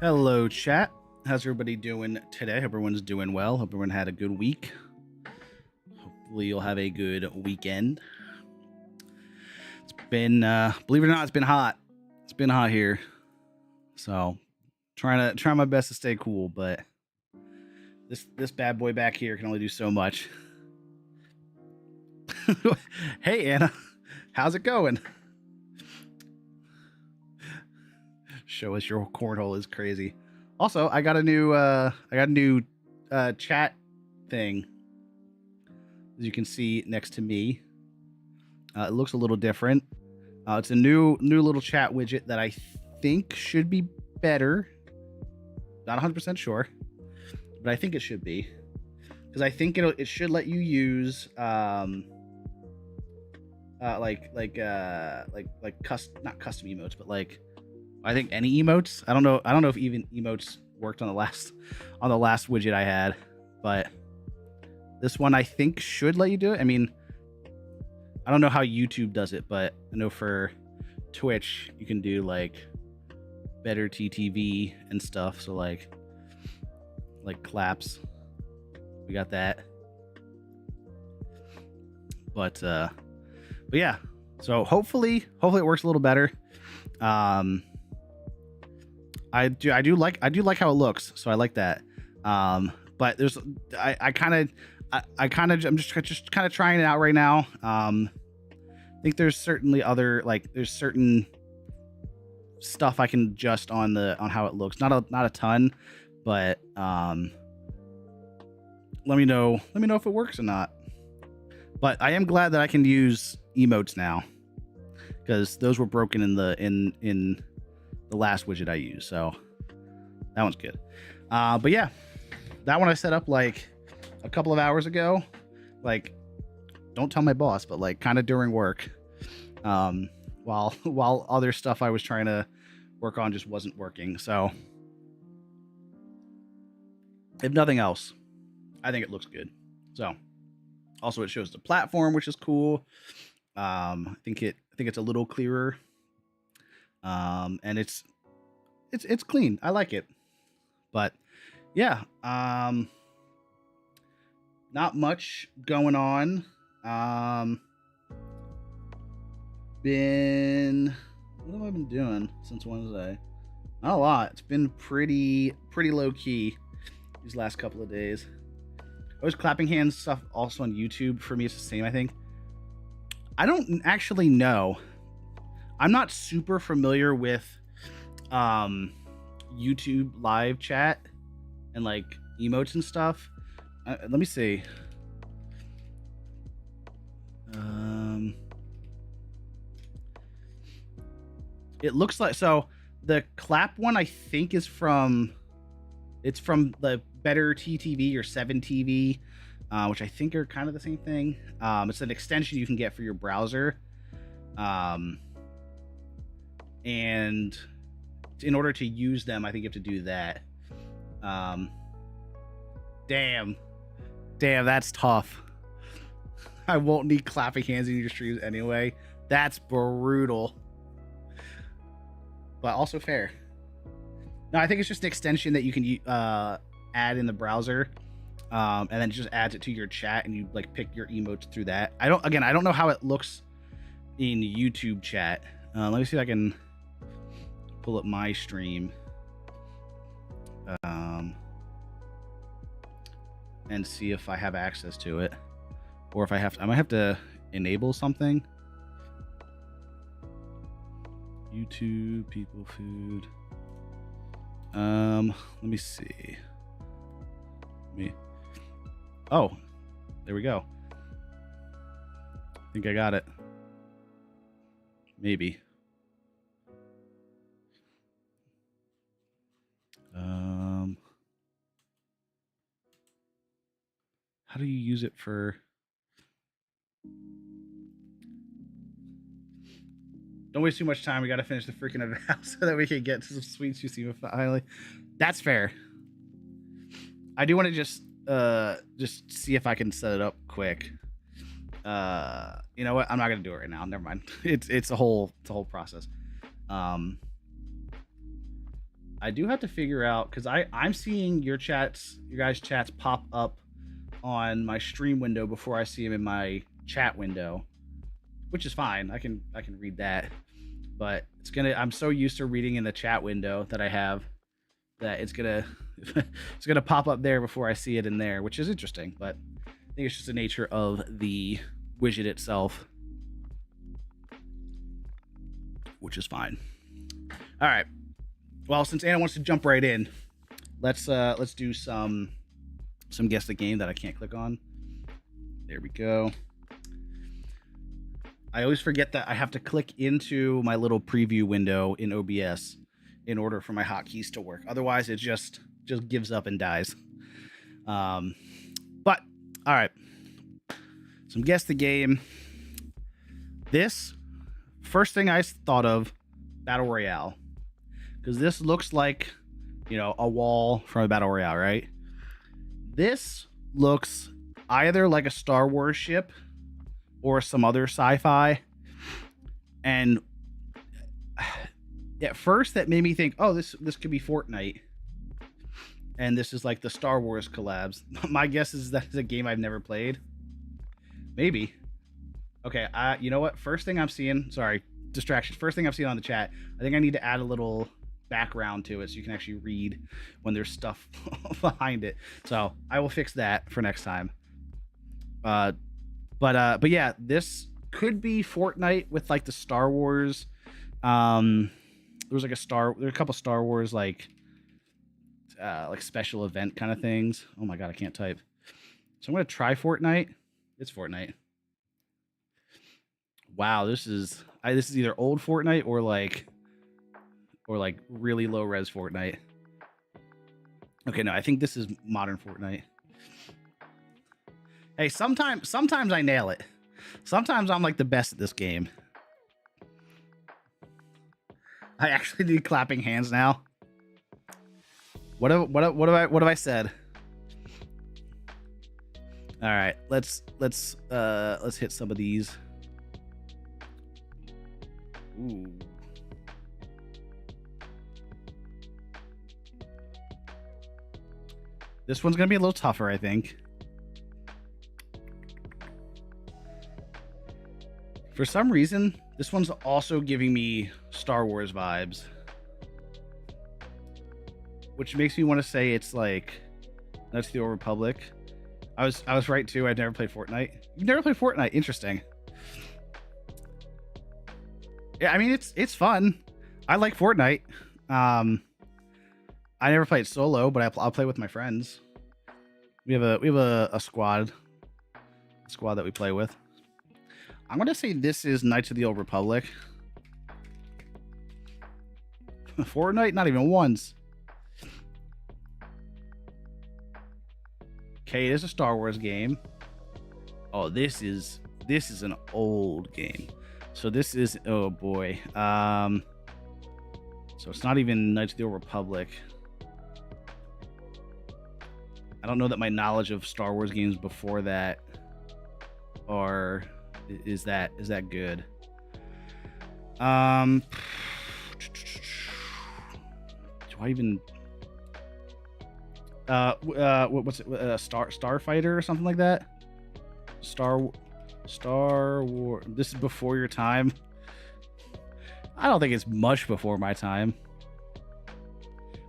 Hello, chat. How's everybody doing today? Hope everyone's doing well. Hope everyone had a good week. Hopefully, you'll have a good weekend. It's been, believe it or not, it's been hot. It's been hot here, so trying my best to stay cool. But this bad boy back here can only do so much. Hey, Anna, how's it going? Show us your cornhole is crazy. Also, I got a new chat thing. As you can see next to me, it looks a little different. It's a new little chat widget that I think should be better. Not 100% sure, but I think it should be, because I think it should let you use not custom emotes, but like I think any emotes. I don't know if even emotes worked on the last widget I had, but this one I think should let you do it. I mean, I don't know how YouTube does it, but I know for Twitch you can do like better TTV and stuff. So like claps, we got that. But yeah. So hopefully it works a little better. I do like how it looks, so I like that. But there's I'm just kind of trying it out right now. I think there's certainly there's certain stuff I can adjust on how it looks. Not a ton, but let me know if it works or not. But I am glad that I can use emotes now, because those were broken in the last widget I used, so that one's good. But yeah, that one I set up like a couple of hours ago. Like, don't tell my boss, but like kind of during work, while other stuff I was trying to work on just wasn't working. So if nothing else, I think it looks good. So also it shows the platform, which is cool. I think it's a little clearer. And it's clean. I like it. But yeah, not much going on. What have I been doing since Wednesday? Not a lot. It's been pretty low key these last couple of days. I was clapping hands stuff also on YouTube. For me, it's the same, I think. I don't actually know. I'm not super familiar with YouTube live chat and like emotes and stuff. Let me see. It looks like, so the clap one I think is from the Better TTV or 7TV, which I think are kind of the same thing. It's an extension you can get for your browser. And in order to use them, I think you have to do that. Damn, that's tough. I won't need clapping hands in your streams anyway. That's brutal, but also fair. No, I think it's just an extension that you can add in the browser, and then it just adds it to your chat, and you like pick your emotes through that. I don't know how it looks in YouTube chat. Let me see if I can pull up my stream and see if I have access to it, or if I might have to enable something. YouTube people food. Let me see. Oh, there we go. I think I got it. Maybe. How do you use it for? Don't waste too much time. We got to finish the freaking Avowed so that we can get to some sweet sushi finally. That's fair. I do want to just see if I can set it up quick. You know what? I'm not gonna do it right now. Never mind. It's a whole process. I I do have to figure out, because I'm seeing your guys' chats pop up on my stream window before I see them in my chat window, which is fine. I can read that, but I'm so used to reading in the chat window that I have that it's gonna it's gonna pop up there before I see it in there, which is interesting. But I think it's just the nature of the widget itself, which is fine. All right. Well, since Anna wants to jump right in, let's do some guess the game that I can't click on. There we go. I always forget that I have to click into my little preview window in OBS in order for my hotkeys to work. Otherwise, it just gives up and dies. But all right, some guess the game. This first thing I thought of, Battle Royale, because this looks like, you know, a wall from a Battle Royale, right? This looks either like a Star Wars ship or some other sci-fi. And at first that made me think, oh, this could be Fortnite. And this is like the Star Wars collabs. My guess is that is a game I've never played. Maybe. Okay, you know what? First thing I'm seeing, sorry, distraction. First thing I'm seeing on the chat, I think I need to add a little background to it so you can actually read when there's stuff behind it. So I will fix that for next time. But yeah, this could be Fortnite with like the Star Wars. There was like there were a couple Star Wars like special event kind of things. Oh my god, I can't type. So I'm gonna try Fortnite. It's Fortnite. Wow, this is either old Fortnite or like really low res Fortnite. Okay, no, I think this is modern Fortnite. Hey, sometimes I nail it. Sometimes I'm like the best at this game. I actually need clapping hands now. What have I said? All right, let's hit some of these. Ooh. This one's gonna be a little tougher, I think. For some reason, this one's also giving me Star Wars vibes, which makes me want to say it's like Knights of the Old Republic. I was right too. I've never played Fortnite. You've never played Fortnite? Interesting. Yeah, I mean it's fun. I like Fortnite. I never played solo, but I'll play with my friends. We have a squad that we play with. I'm gonna say this is Knights of the Old Republic. Fortnite, not even once. Okay, it is a Star Wars game. Oh, this is an old game. So this is, oh boy. So it's not even Knights of the Old Republic. I don't know that my knowledge of Star Wars games before that is that good. Do I even what's it, Starfighter or something like that? Star Wars. This is before your time. I don't think it's much before my time.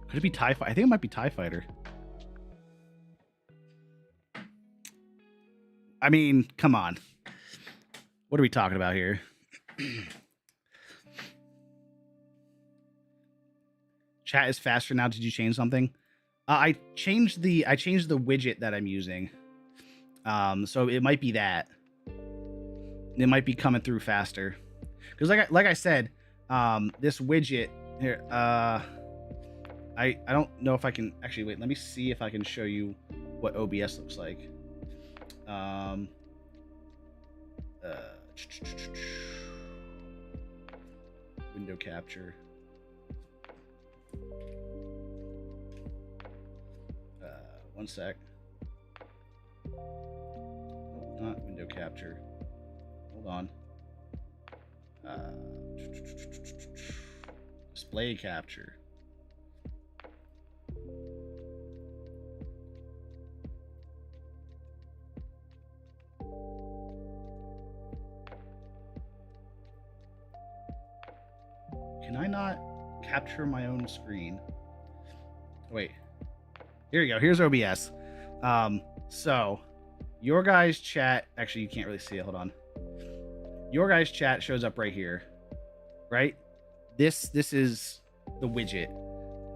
Could it be TIE Fighter? I think it might be TIE Fighter. I mean, come on. What are we talking about here? Chat is faster now. Did you change something? I changed the widget that I'm using. So it might be that. It might be coming through faster. Because like I said, this widget here, I don't know if I can actually wait. Let me see if I can show you what OBS looks like. Window capture. One sec. Oh, not window capture. Hold on. Display capture. not capture my own screen? Wait. Here you go. Here's OBS. So your guys' chat, actually you can't really see it. Hold on. Your guys' chat shows up right here, right? This is the widget.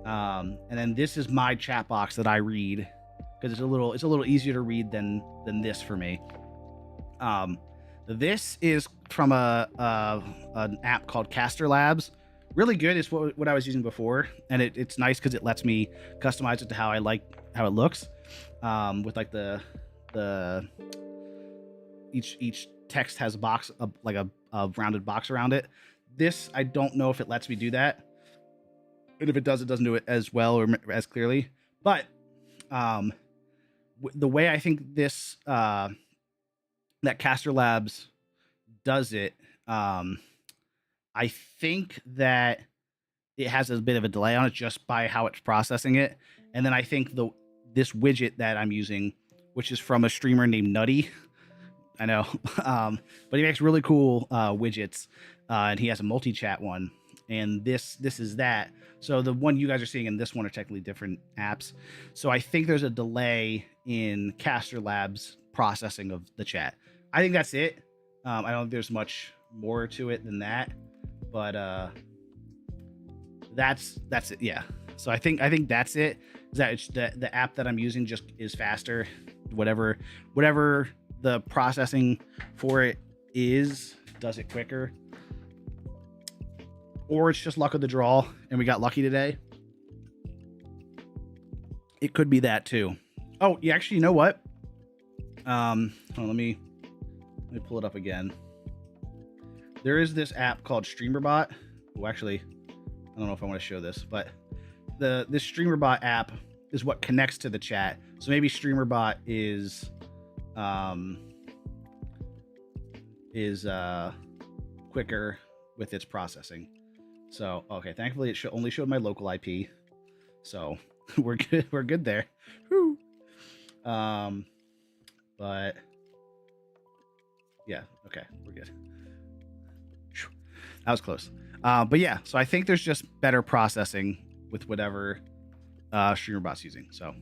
And then this is my chat box that I read because it's a little easier to read than this for me. This is from an app called Caster Labs. Really good. It's what I was using before, and it's nice because it lets me customize it to how I like how it looks. With like the each text has a box, like a rounded box around it. This, I don't know if it lets me do that, and if it does, it doesn't do it as well or as clearly. But the way I think this that Caster Labs does it, I think that it has a bit of a delay on it just by how it's processing it. And then I think this widget that I'm using, which is from a streamer named Nutty, I know, but he makes really cool widgets, and he has a multi-chat one, and this is that. So the one you guys are seeing and this one are technically different apps. So I think there's a delay in Caster Labs processing of the chat. I think that's it. I don't think there's much more to it than that, but that's it. Yeah. So I think that's it. Is that it's the app that I'm using just is faster. Whatever the processing for it does it quicker. Or it's just luck of the draw and we got lucky today. It could be that too. Oh, yeah, actually, you know what? Hold on, let me pull it up again. There is this app called StreamerBot. Oh, actually, I don't know if I want to show this, but this StreamerBot app is what connects to the chat. So maybe StreamerBot is quicker with its processing. So, okay, thankfully it only showed my local IP. So we're good there. Whew. But yeah, okay, we're good. That was close. But yeah, so I think there's just better processing with whatever StreamerBot's using. So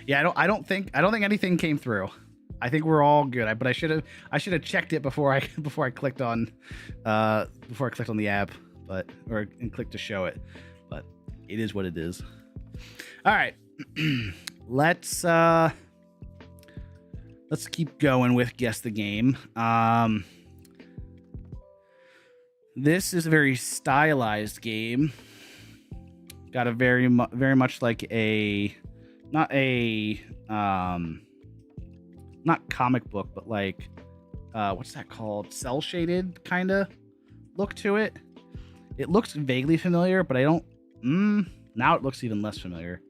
yeah, I don't think anything came through. I think we're all good. But I should have checked it before I clicked on the app, and clicked to show it. But it is what it is. All right, let's keep going with Guess the Game. This is a very stylized game. Got a very much like not comic book, but like what's that called? Cell shaded kind of look to it. It looks vaguely familiar, but I don't. Now it looks even less familiar.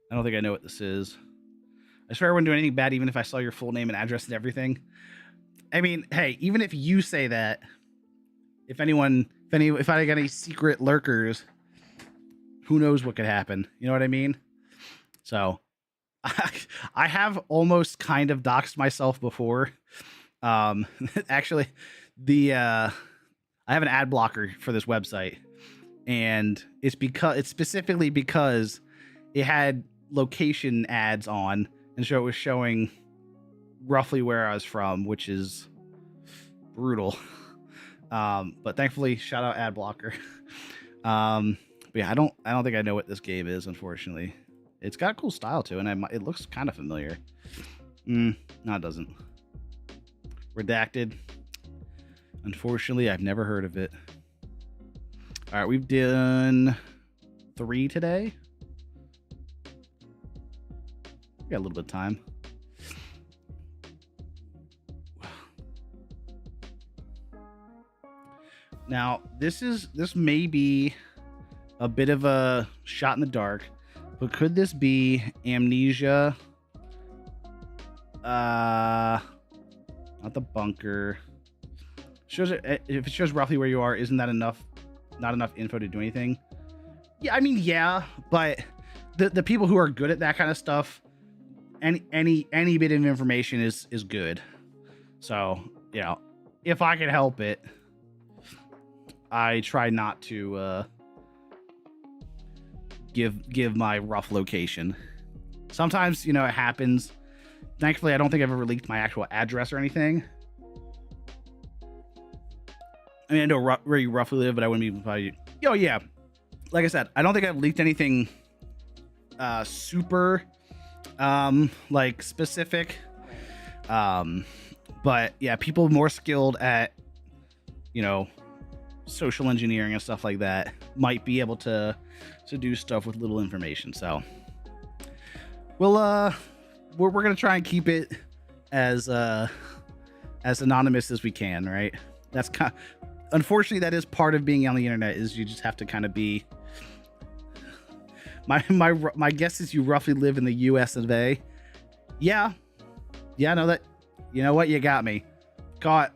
I don't think I know what this is. I swear I wouldn't do anything bad, even if I saw your full name and address and everything. I mean, hey, even if you say that, if I got any secret lurkers, who knows what could happen? You know what I mean? So I have almost kind of doxed myself before. Actually, I have an ad blocker for this website, and it's specifically because it had location ads on, and so it was showing roughly where I was from, which is brutal. But thankfully, shout out ad blocker. But yeah, I don't think I know what this game is, unfortunately. It's got a cool style too, and it looks kind of familiar. No, it doesn't. Redacted. Unfortunately, I've never heard of it. All right, we've done 3 today. We got a little bit of time. Now, this may be a bit of a shot in the dark, but could this be Amnesia? Not the bunker. Shows it, if it shows roughly where you are, isn't that enough? Not enough info to do anything? Yeah, I mean, yeah, but the people who are good at that kind of stuff, any bit of information is good. So you know, if I can help it, I try not to give my rough location. Sometimes, you know, it happens. Thankfully, I don't think I've ever leaked my actual address or anything. I mean, I know where you roughly live, but I wouldn't even probably. Oh yeah, like I said, I don't think I've leaked anything super like specific. But yeah, people more skilled at, you know, social engineering and stuff like that might be able to do stuff with little information. So we're gonna try and keep it as anonymous as we can, right? That's kind of, unfortunately, that is part of being on the internet, is you just have to kind of be. My guess is you roughly live in the US of A. Yeah, no, that, you know what, you got me. Caught.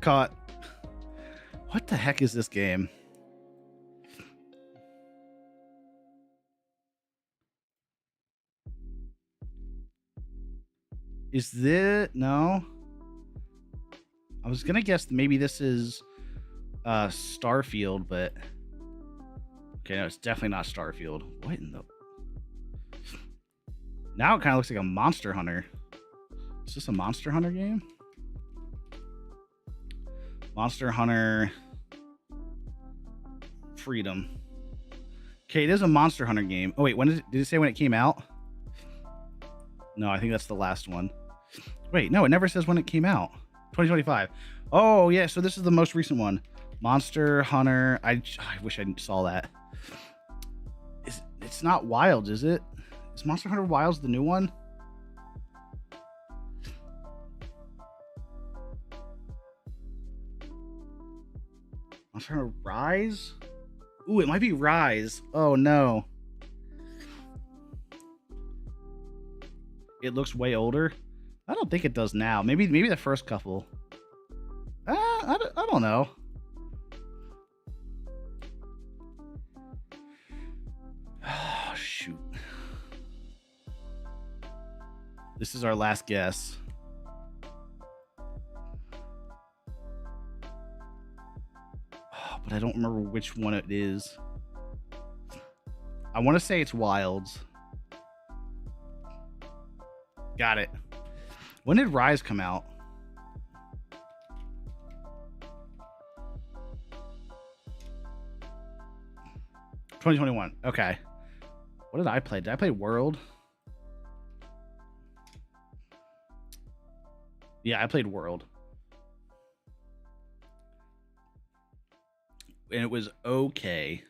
What the heck is this game? Is this, no? I was gonna guess maybe this is Starfield, but okay, no, it's definitely not Starfield. What in the? Now it kind of looks like a Monster Hunter. Is this a Monster Hunter game? Monster Hunter Freedom. Okay, it is a Monster Hunter game. Oh wait, when did it say when it came out? No, I think that's the last one. Wait, no, it never says when it came out. 2025. Oh yeah, so this is the most recent one. Monster Hunter. I wish I saw that. It's not Wilds, is it? Is Monster Hunter Wilds the new one? Monster Hunter Rise? Ooh, it might be Rise. Oh no. It looks way older. I don't think it does now. Maybe the first couple. I don't know. Oh, shoot. This is our last guess. Oh, but I don't remember which one it is. I want to say it's Wilds. Got it. When did Rise come out? $2021. Okay. What did I play? Did I play World? Yeah, I played World. And it was okay.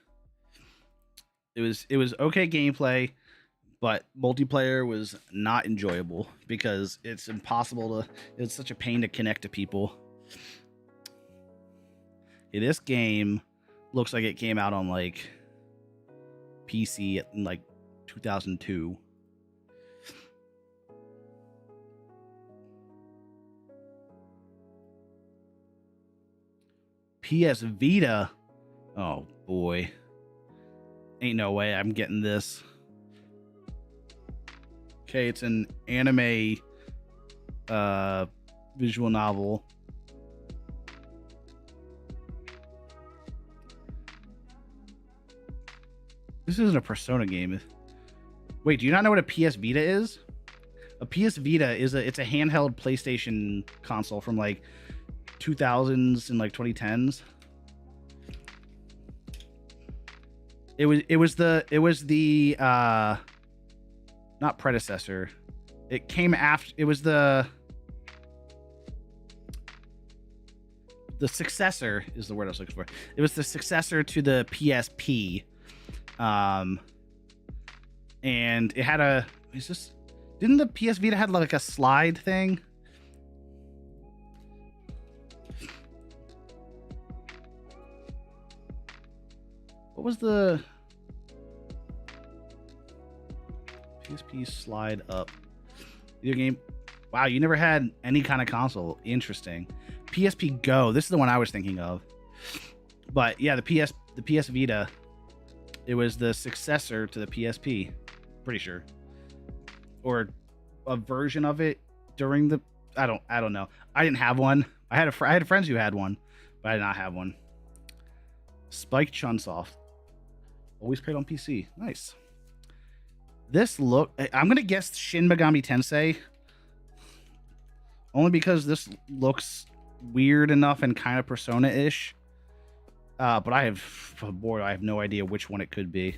It was okay gameplay, but multiplayer was not enjoyable because it's impossible to, it's such a pain to connect to people. This game looks like it came out on like PC in like 2002. PS Vita. Oh boy. Ain't no way I'm getting this. Okay, it's an anime visual novel. This isn't a Persona game. Wait, do you not know what a PS Vita is? A PS Vita is it's a handheld PlayStation console from like 2000s and like 2010s. It was the not predecessor. It came after. It was the successor is the word I was looking for. It was the successor to the PSP. And it had a, is this, didn't the PS Vita had like a slide thing? What was the PSP slide up video game? Wow, you never had any kind of console. Interesting. PSP Go. This is the one I was thinking of. But yeah, the PS Vita, it was the successor to the PSP. Pretty sure. Or a version of it during the, I don't know. I didn't have one, I had friends who had one, but I did not have one. Spike Chunsoft. Always played on PC. Nice. I'm gonna guess Shin Megami Tensei. Only because this looks weird enough and kind of Persona-ish. But I have no idea which one it could be.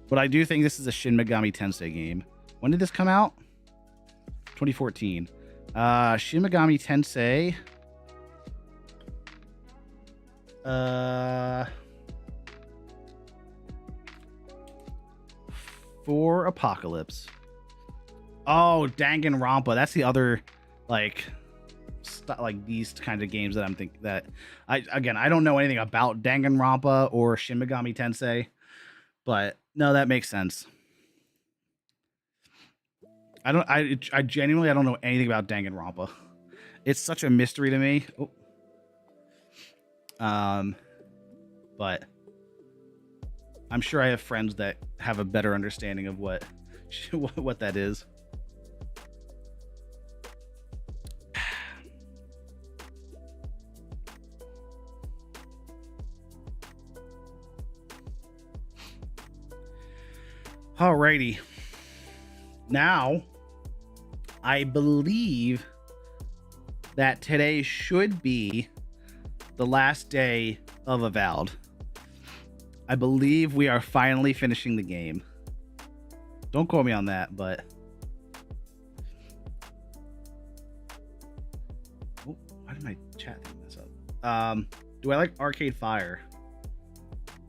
But I do think this is a Shin Megami Tensei game. When did this come out? 2014. Shin Megami Tensei. For Apocalypse. Oh, Danganronpa. That's the other, like these kind of games that I'm thinking that I don't know anything about Danganronpa or Shin Megami Tensei, but no, that makes sense. I genuinely don't know anything about Danganronpa. It's such a mystery to me. But I'm sure I have friends that have a better understanding of what that is. Alrighty. Now, I believe that today should be the last day of Avowed. I believe we are finally finishing the game. Don't quote me on that, but... Oh, why did my chat thing mess up? Do I like Arcade Fire?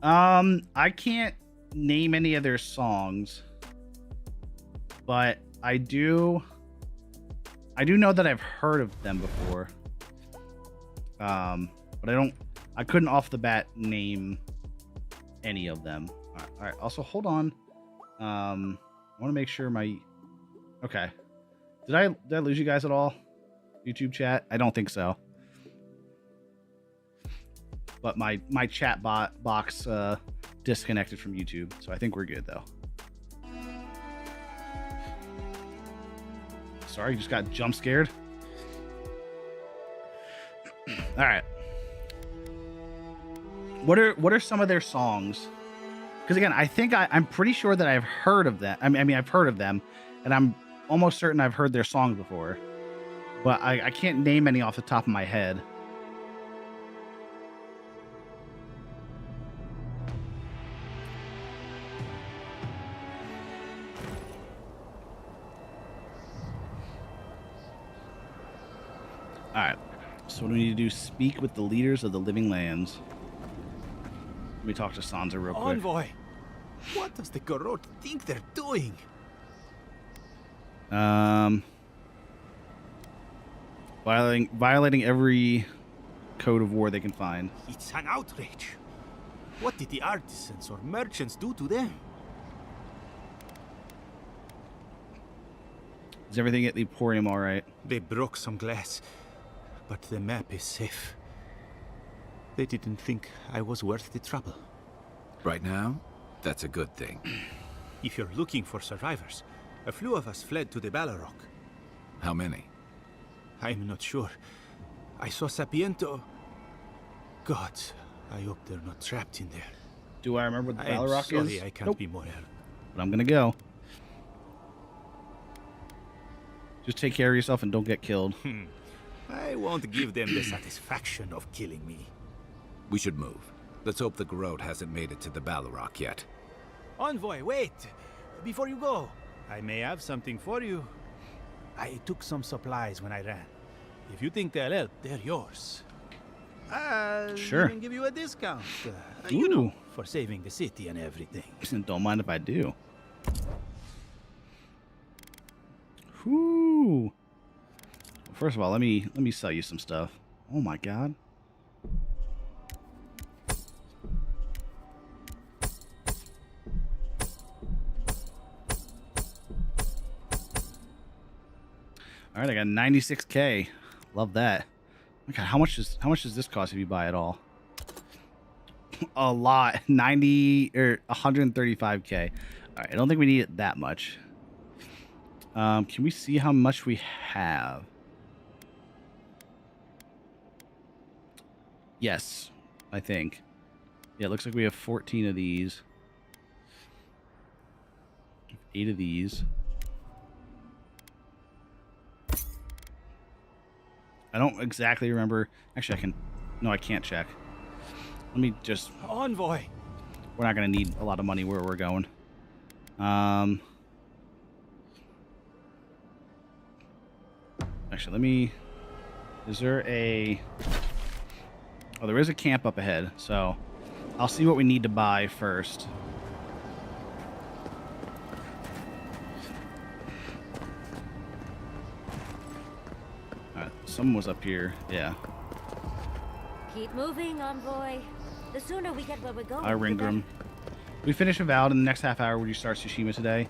I can't name any of their songs, but I do know that I've heard of them before. But I couldn't off the bat name any of them. All right. Also, hold on. I want to make sure okay. Did I lose you guys at all? YouTube chat? I don't think so. But my chat box disconnected from YouTube, so I think we're good though. Sorry, just got jump scared. All right. What are some of their songs? Because again, I think I'm pretty sure that I've heard of them. I mean, I've heard of them, and I'm almost certain I've heard their songs before, but I can't name any off the top of my head. All right. So what do we need to do? Speak with the leaders of the living lands. Let me talk to Sansa real quick. Envoy, what does the Garrote think they're doing? Violating every code of war they can find. It's an outrage. What did the artisans or merchants do to them? Is everything at the Emporium all right? They broke some glass, but the map is safe. They didn't think I was worth the trouble. Right now, that's a good thing. If you're looking for survivors, a few of us fled to the Balrog. How many? I'm not sure. I saw Sapiento. God, I hope they're not trapped in there. Do I remember what the I'm Balrog sorry is? I can't be more help. But I'm gonna go. Just take care of yourself and don't get killed. I won't give them the satisfaction of killing me. We should move. Let's hope the Garrote hasn't made it to the Balrog yet. Envoy, wait! Before you go, I may have something for you. I took some supplies when I ran. If you think they'll help, they're yours. I'll Sure. even give you a discount. Ooh. You know, for saving the city and everything. Don't mind if I do. Whoo! First of all, let me sell you some stuff. Oh my god. All right, I got 96K. Love that. Oh my god, how much does this cost if you buy it all? A lot. 90 or 135K. All right, I don't think we need it that much. Can we see how much we have? Yes, I think. Yeah, it looks like we have 14 of these. 8 of these. I don't exactly remember. Actually, I can... No, I can't check. Let me just... Envoy! We're not going to need a lot of money where we're going. Actually, let me... Is there a... Oh, there is a camp up ahead, so I'll see what we need to buy first. Alright, someone was up here. Yeah. Keep moving, Envoy. The sooner we get where we're going, Hi, Ringram. We finish Avowed in the next half hour. Would you start Tsushima today?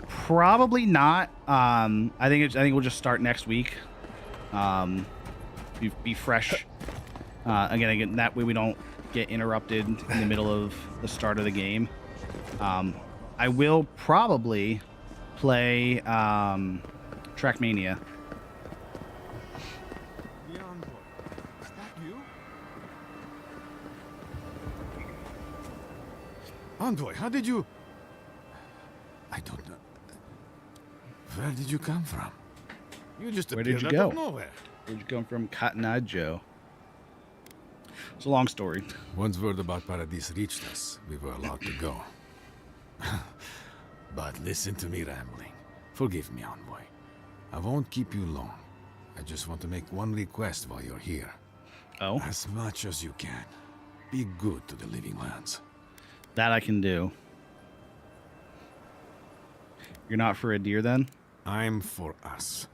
Probably not. I think we'll just start next week. Be fresh. Again, that way we don't get interrupted in the middle of the start of the game. I will probably play Trackmania. The Envoy. Is that you? Envoy, how did you... I don't know. Where did you come from? You just Where did appeared you out go? of nowhere. Where'd you come from? Cotton Eye Joe. It's a long story. Once word about Paradis reached us, we were allowed to go. But listen to me rambling. Forgive me, Envoy. I won't keep you long. I just want to make one request while you're here. Oh? As much as you can. Be good to the living lands. That I can do. You're not for a deer then? I'm for us.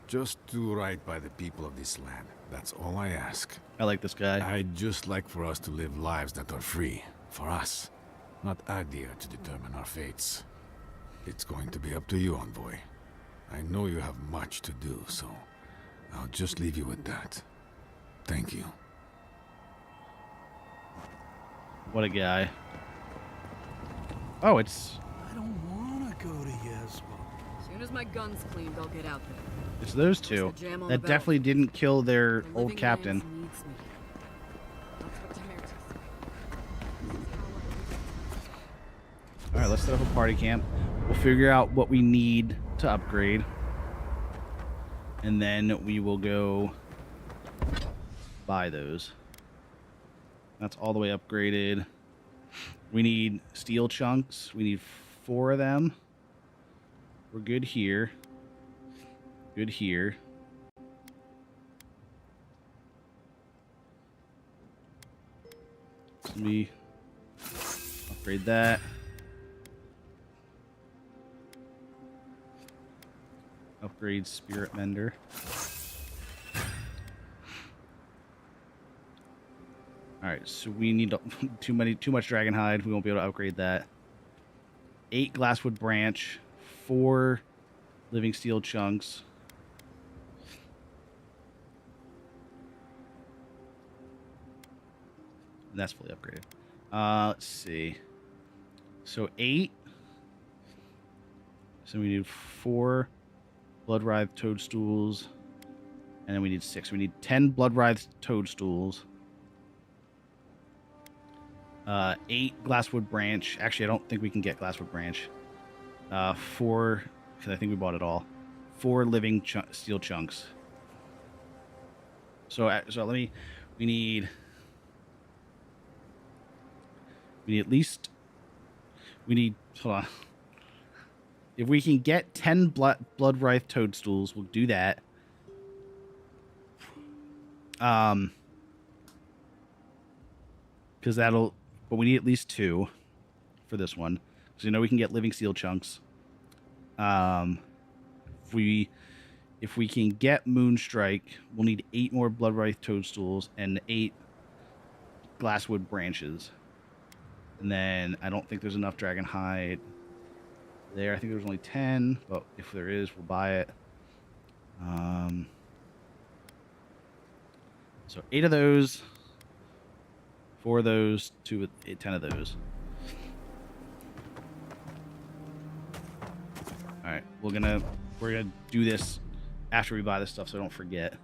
Just do right by the people of this land. That's all I ask. I like this guy. I'd just like for us to live lives that are free. For us. Not our deer to determine our fates. It's going to be up to you, Envoy. I know you have much to do, so I'll just leave you with that. Thank you. What a guy. Oh, it's I don't want to go to Yeswa. As soon as my gun's cleaned, I'll get out there. those two. the jam on That the definitely didn't kill their The old living captain. lands needs me. That's what Tamara says. All right, let's set up a party camp. We'll figure out what we need to upgrade. And then we will go buy those. That's all the way upgraded. We need steel chunks. We need 4 of them. We're good here. Good here. Let me upgrade that. Upgrade Spirit Mender. Alright, so we need too much dragon hide. We won't be able to upgrade that. 8 glasswood branch, 4 living steel chunks. And that's fully upgraded. Let's see. So 8. So we need 4 blood writhe toadstools. And then we need 6. We need 10 blood writhe toadstools. 8 glasswood branch. Actually, I don't think we can get glasswood branch. 4, because I think we bought it all. 4 living steel chunks. So let me. We need at least. We need. Hold on. If we can get 10 blood writhe toadstools, we'll do that. Because that'll. But we need at least 2 for this one. So you know we can get living steel chunks. If we can get Moonstrike, we'll need 8 more blood writhe toadstools and 8 glasswood branches. And then I don't think there's enough dragon hide there. I think there's only 10, but if there is, we'll buy it. So 8 of those. 4 of those, 10 of those. All right, we're gonna do this after we buy this stuff, so I don't forget.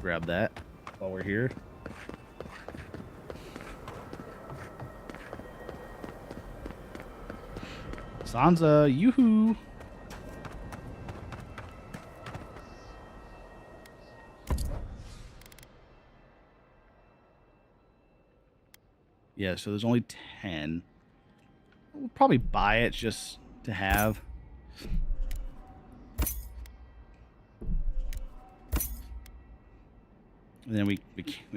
grab that while we're here. Sansa, yoo-hoo! Yeah, so there's only 10. We'll probably buy it just to have. And then we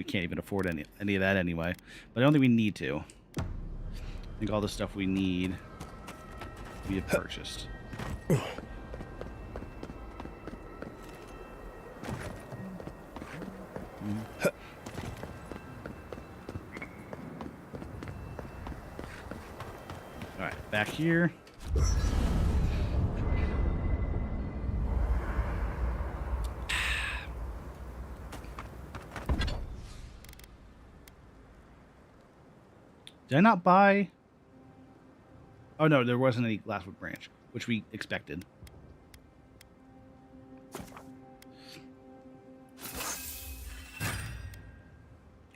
can't even afford any of that anyway. But I don't think we need to. I think all the stuff we need we have purchased. Alright, back here. Did I not buy? Oh no, there wasn't any glasswood branch, which we expected.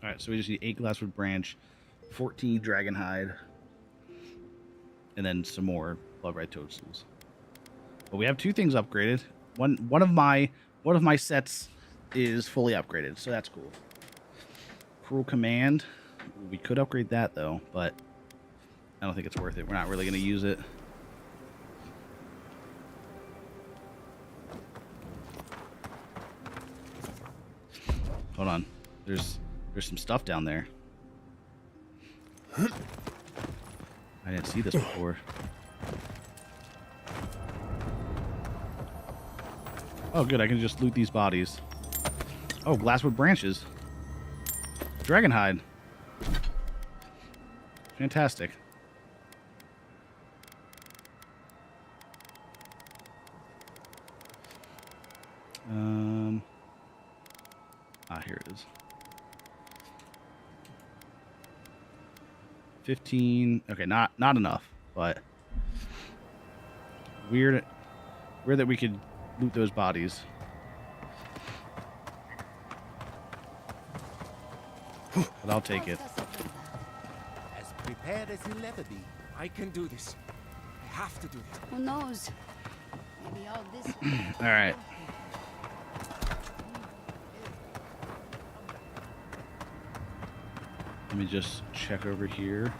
Alright, so we just need 8 glasswood branch, 14 dragon hide, and then some more blood-red toadstools. But we have 2 things upgraded. One of my sets is fully upgraded, so that's cool. Cruel Command. We could upgrade that though, but I don't think it's worth it. We're not really going to use it. Hold on. There's some stuff down there. I didn't see this before. Oh, good. I can just loot these bodies. Oh, glasswood branches. Dragonhide. Fantastic. Here it is. 15. Okay, not enough, but weird that we could loot those bodies. But I'll take it. As prepared as you'll ever be. I can do this. I have to do this. Who knows? Maybe all this. All right. Let me just check over here.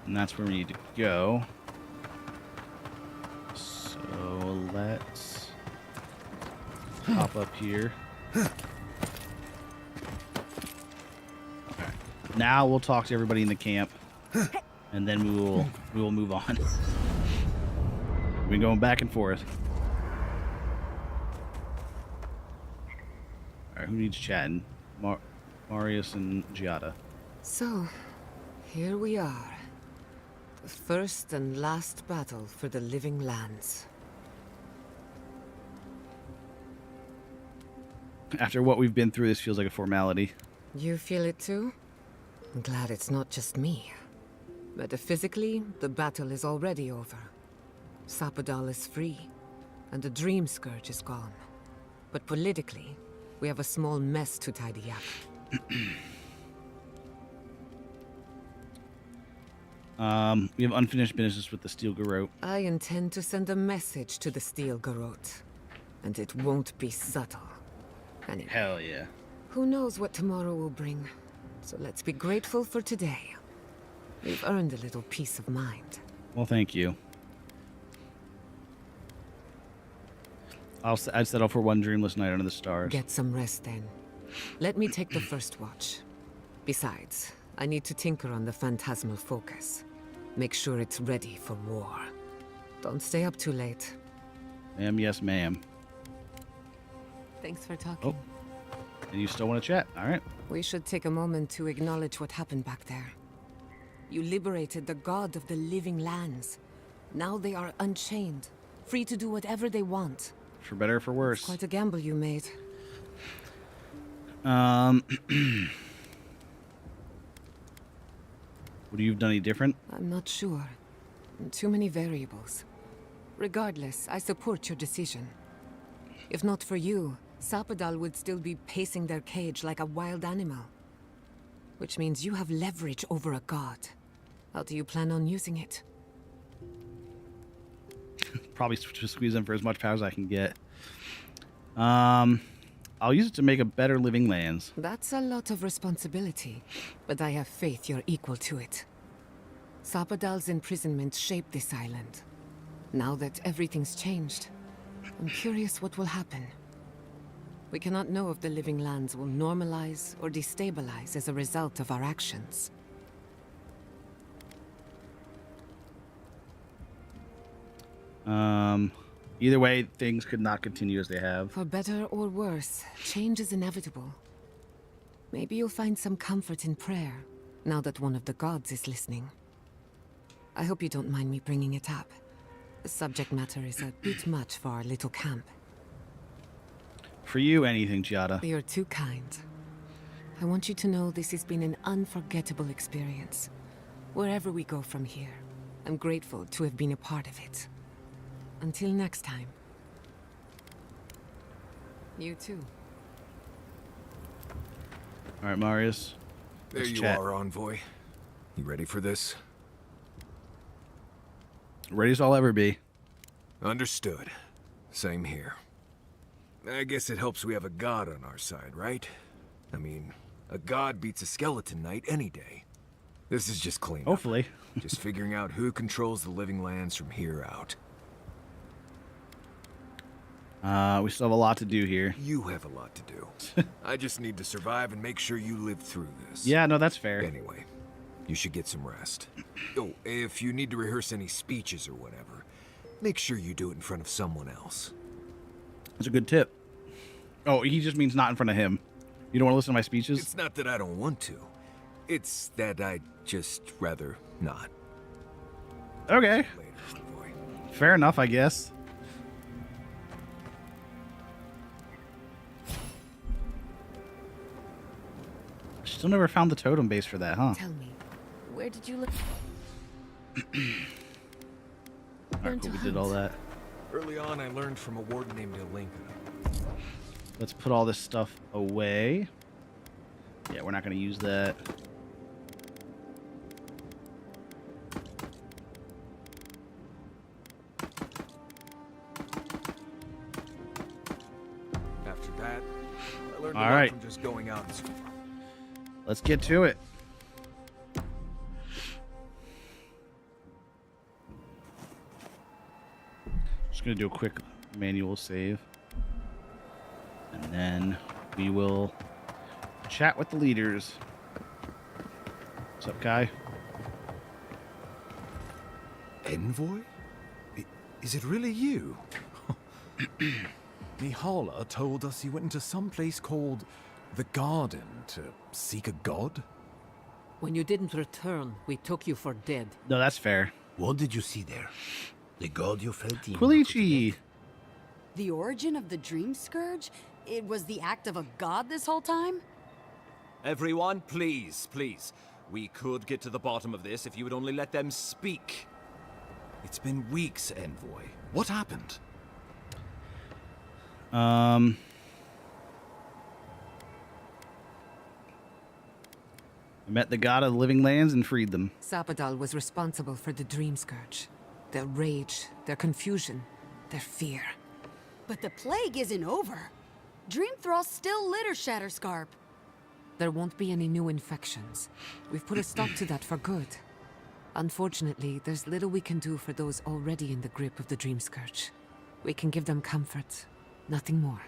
And that's where we need to go. So let's hop up here. All right. Now we'll talk to everybody in the camp, and then we will move on. We've been going back and forth. All right, who needs chatting? Marius and Giada. So, here we are. The first and last battle for the living lands. After what we've been through, this feels like a formality. You feel it too? I'm glad it's not just me. Metaphysically, the battle is already over. Sapadal is free, and the Dream Scourge is gone. But politically, we have a small mess to tidy up. We have unfinished business with the Steel Garrote. I intend to send a message to the Steel Garrote. And it won't be subtle. Anyway, Hell yeah. who knows what tomorrow will bring? So let's be grateful for today. We've earned a little peace of mind. Well, thank you. I'd settle for one dreamless night under the stars. Get some rest then. Let me take the first watch. Besides, I need to tinker on the phantasmal focus. Make sure it's ready for war. Don't stay up too late. Ma'am, yes, ma'am. Thanks for talking. Oh. And you still want to chat? All right. We should take a moment to acknowledge what happened back there. You liberated the god of the living lands. Now they are unchained, free to do whatever they want. For better or for worse. Quite a gamble you made. Would you have done any different? I'm not sure. Too many variables. Regardless, I support your decision. If not for you, Sapadal would still be pacing their cage like a wild animal. Which means you have leverage over a god. How do you plan on using it? Probably just squeeze in for as much power as I can get. I'll use it to make a better living lands. That's a lot of responsibility, but I have faith you're equal to it. Sapadal's imprisonment shaped this island. Now that everything's changed, I'm curious what will happen. We cannot know if the living lands will normalize or destabilize as a result of our actions. Either way, things could not continue as they have. For better or worse, change is inevitable. Maybe you'll find some comfort in prayer, now that one of the gods is listening. I hope you don't mind me bringing it up. The subject matter is a bit much for our little camp. For you, anything, Giada. You're too kind. I want you to know this has been an unforgettable experience. Wherever we go from here, I'm grateful to have been a part of it. Until next time. You too. All right, Marius. There Let's you chat. are, Envoy. You ready for this? Ready as I'll ever be. Understood. Same here. I guess it helps we have a god on our side, right? I mean, a god beats a skeleton knight any day. This is just cleanup. Hopefully. Just figuring out who controls the living lands from here out. We still have a lot to do here. You have a lot to do. I just need to survive and make sure you live through this. Yeah, no, that's fair. Anyway, you should get some rest. Oh, if you need to rehearse any speeches or whatever, make sure you do it in front of someone else. That's a good tip. Oh, he just means not in front of him. You don't want to listen to my speeches? It's not that I don't want to. It's that I'd just rather not. Okay. Later, boy. Fair enough, I guess. Still never found the totem base for that, huh? Tell me, where did you look? Alright, cool, we did all that. Early on, I learned from a warden named Ilinka. Let's put all this stuff away. Yeah, we're not going to use that. After that, I learned All a lot right. from just going out and exploring. Let's get to it. Just going to do a quick manual save. And then we will chat with the leaders. What's up, guy? Envoy? Is it really you? Mihala told us you went into some place called the Garden to seek a god? When you didn't return, we took you for dead. No, that's fair. What did you see there? The god you felt in? Quilichi! The origin of the Dream Scourge? It was the act of a god this whole time? Everyone, please, please. We could get to the bottom of this if you would only let them speak. It's been weeks, Envoy. What happened? I met the god of the living lands and freed them. Sapadal was responsible for the Dream Scourge. Their rage, their confusion, their fear. But the plague isn't over. Dream Thrall still litter Shatterscarp. There won't be any new infections. We've put a stop to that for good. Unfortunately, there's little we can do for those already in the grip of the Dream Scourge. We can give them comfort, nothing more.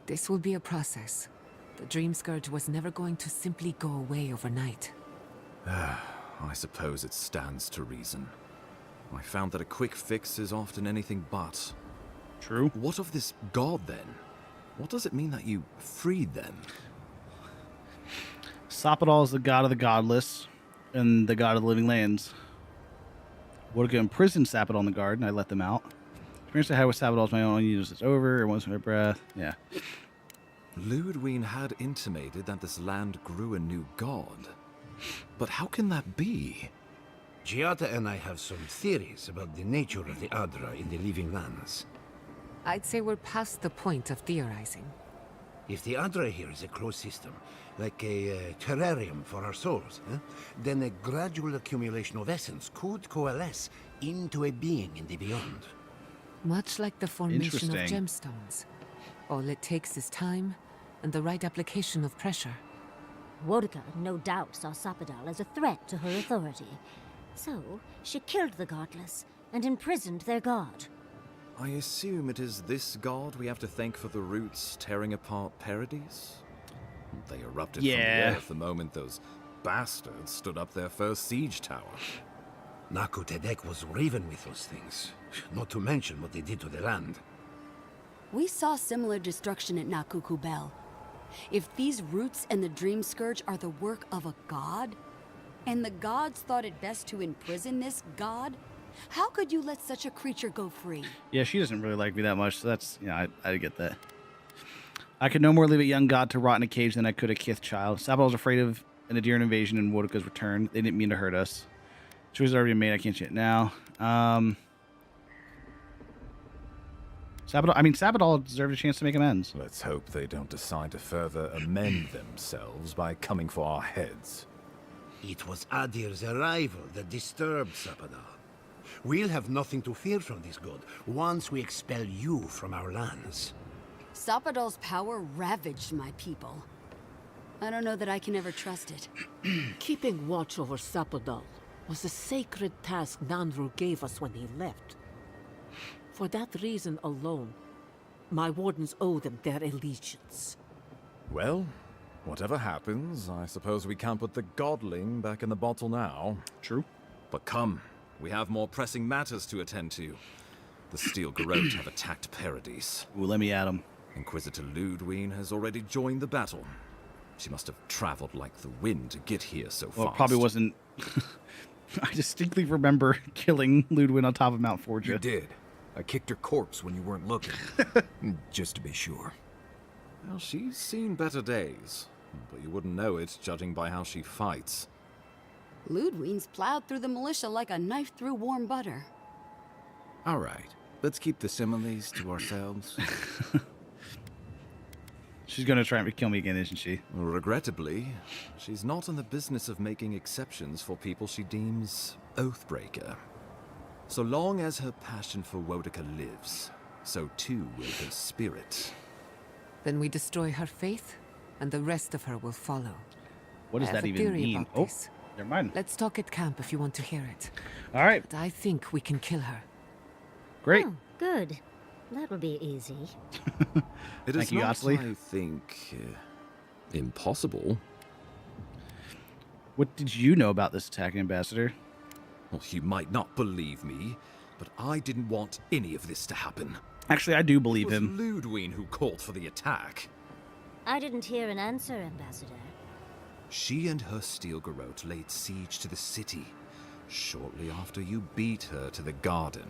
This will be a process. The Dream Scourge was never going to simply go away overnight. I suppose it stands to reason. I found that a quick fix is often anything but. True. What of this god, then? What does it mean that you freed them? Sapadal is the god of the godless and the god of the living lands. Wodaka imprisoned Sapadal in the garden. I let them out. Experience I had with Sapadal is my own. It's over. It was my breath. Yeah. Ludwine had intimated that this land grew a new god. But how can that be? Giata and I have some theories about the nature of the Adra in the living lands. I'd say we're past the point of theorizing. If the Adra here is a closed system, like a terrarium for our souls, then a gradual accumulation of essence could coalesce into a being in the beyond. Much like the formation of Interesting. gemstones. All it takes is time and the right application of pressure. Wodka no doubt saw Sapadal as a threat to her authority. So, she killed the godless and imprisoned their god. I assume it is this god we have to thank for the roots tearing apart Paradise? They erupted from the earth the moment those bastards stood up their first siege tower. Naku Tedek was raven with those things, not to mention what they did to the land. We saw similar destruction at Nakukubel. If these roots and the Dream Scourge are the work of a god, and the gods thought it best to imprison this god, how could you let such a creature go free? Yeah, she doesn't really like me that much, so that's, I get that. I could no more leave a young god to rot in a cage than I could a kith child. Sabal was afraid of an Adiran invasion and Wodaka's return. They didn't mean to hurt us. Choice has already been made, I can't change it now. Sabadal deserved a chance to make amends. Let's hope they don't decide to further amend themselves by coming for our heads. It was Adir's arrival that disturbed Sapadal. We'll have nothing to fear from this god once we expel you from our lands. Sapadal's power ravaged my people. I don't know that I can ever trust it. Keeping watch over Sapadal was a sacred task Nandru gave us when he left. For that reason alone, my wardens owe them their allegiance. Well, whatever happens, I suppose we can't put the godling back in the bottle now. True. But come, we have more pressing matters to attend to. The Steel Garrote have attacked Paradise. Ooh, let me at him. Inquisitor Ludwine has already joined the battle. She must have traveled like the wind to get here so fast. Well, it probably wasn't... I distinctly remember killing Ludwin on top of Mount Forja. You did. I kicked her corpse when you weren't looking. Just to be sure. Well, she's seen better days. But you wouldn't know it, judging by how she fights. Ludwine's plowed through the militia like a knife through warm butter. All right, let's keep the similes to ourselves. She's gonna try and kill me again, isn't she? Regrettably, she's not in the business of making exceptions for people she deems Oathbreaker. So long as her passion for Wodaka lives, so too will her spirit. Then we destroy her faith, and the rest of her will follow. What does I have that a even theory mean? about Oh, this. never mind. Let's talk at camp if you want to hear it. All right. But I think we can kill her. Great. Oh, good. That will be easy. It is Thank you, not, Gosling. I think, impossible. What did you know about this attack, Ambassador? Well, you might not believe me, but I didn't want any of this to happen. Actually, I do believe It was him. Ludwine who called for the attack. I didn't hear an answer, Ambassador. She and her Steel Garrote laid siege to the city shortly after you beat her to the garden.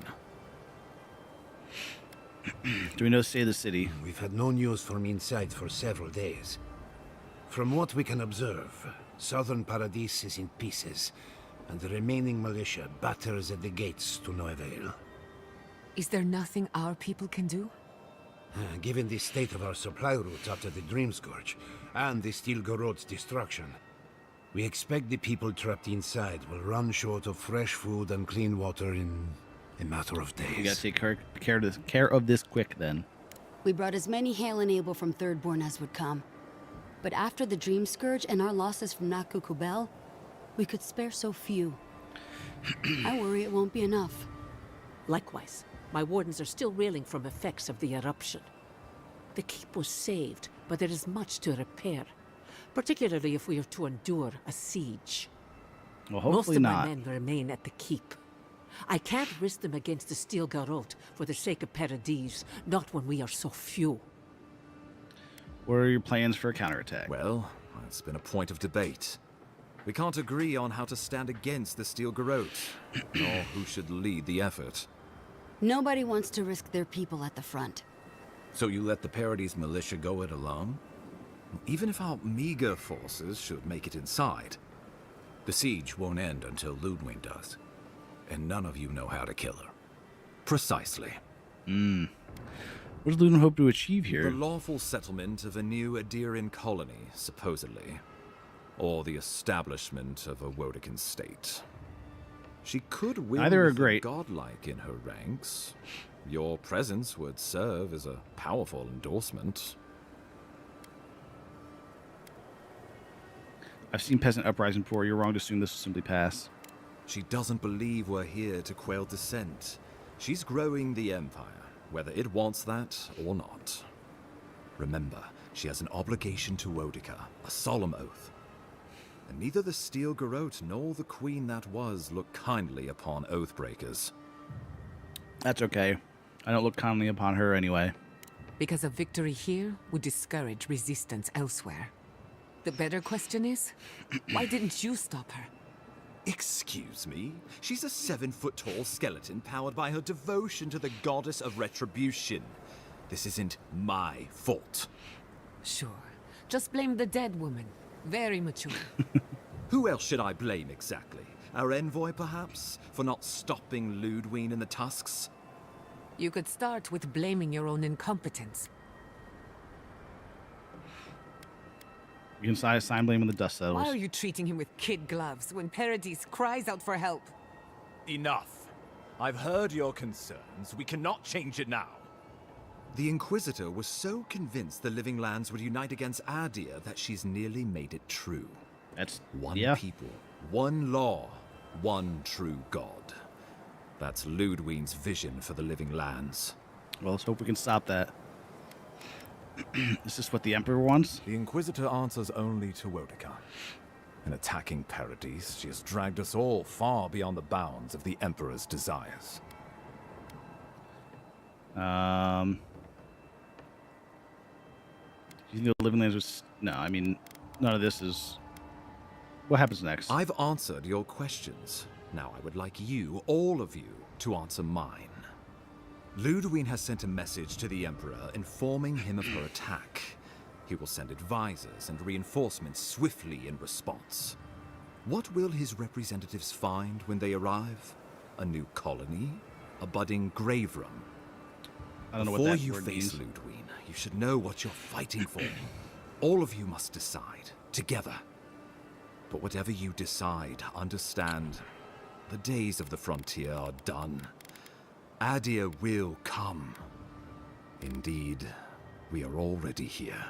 Do we know the state of the city? We've had no news from inside for several days. From what we can observe, southern Paradise is in pieces, and the remaining militia batters at the gates to no avail. Is there nothing our people can do? Given the state of our supply routes after the Dream Scourge, and the Steel Garrote's destruction, we expect the people trapped inside will run short of fresh food and clean water in a matter of days. We gotta take care of this quick, then. We brought as many Hail and Able from Thirdborn as would come. But after the Dream Scourge and our losses from Nakukubel, we could spare so few. I worry it won't be enough. Likewise, my wardens are still reeling from effects of the eruption. The keep was saved, but there is much to repair, particularly if we are to endure a siege. Well, Most hopefully of not. my men remain at the keep. I can't risk them against the Steel Garrote for the sake of Paradise, not when we are so few. What are your plans for a counterattack? Well, it's been a point of debate. We can't agree on how to stand against the Steel Garrote, nor who should lead the effort. Nobody wants to risk their people at the front. So you let the Paradise militia go it alone? Even if our meager forces should make it inside, The siege won't end until Ludwig does. And none of you know how to kill her. Precisely. What does Ludwig hope to achieve here? The lawful settlement of a new Adirian colony, supposedly. Or the establishment of a Wodekan state. She could win Neither are with the great. godlike in her ranks. Your presence would serve as a powerful endorsement. I've seen peasant uprising before. You're wrong to assume this will simply pass. She doesn't believe we're here to quell dissent. She's growing the Empire, whether it wants that or not. Remember, she has an obligation to Wodica, a solemn oath. And neither the Steel Garrote nor the Queen that was look kindly upon oathbreakers. That's okay. I don't look kindly upon her anyway. Because a victory here would discourage resistance elsewhere. The better question is, why didn't you stop her? Excuse me? She's a 7-foot-tall skeleton powered by her devotion to the goddess of retribution. This isn't my fault. Sure. Just blame the dead woman. Very mature. Who else should I blame exactly? Our envoy, perhaps? For not stopping Ludwig and the Tusks? You could start with blaming your own incompetence. You can sign blame when the dust settles. Why are you treating him with kid gloves when Paradis cries out for help? Enough. I've heard your concerns. We cannot change it now. The Inquisitor was so convinced the Living Lands would unite against Adir that she's nearly made it true. That's one people, one law, one true God. That's Ludwig's vision for the Living Lands. Well, let's hope we can stop that. Is this what the Emperor wants? The Inquisitor answers only to Wodica. In attacking Paradis, she has dragged us all far beyond the bounds of the Emperor's desires. Do you think the Living Lands was... No, I mean, none of this is... What happens next? I've answered your questions. Now I would like you, all of you, to answer mine. Ludwig has sent a message to the Emperor informing him of her attack. He will send advisors and reinforcements swiftly in response. What will his representatives find when they arrive? A new colony? A budding grave room? I don't know what Before that you word face means. Ludwig, you should know what you're fighting for. All of you must decide, together. But whatever you decide, understand, the days of the frontier are done. Adir will come. Indeed, we are already here.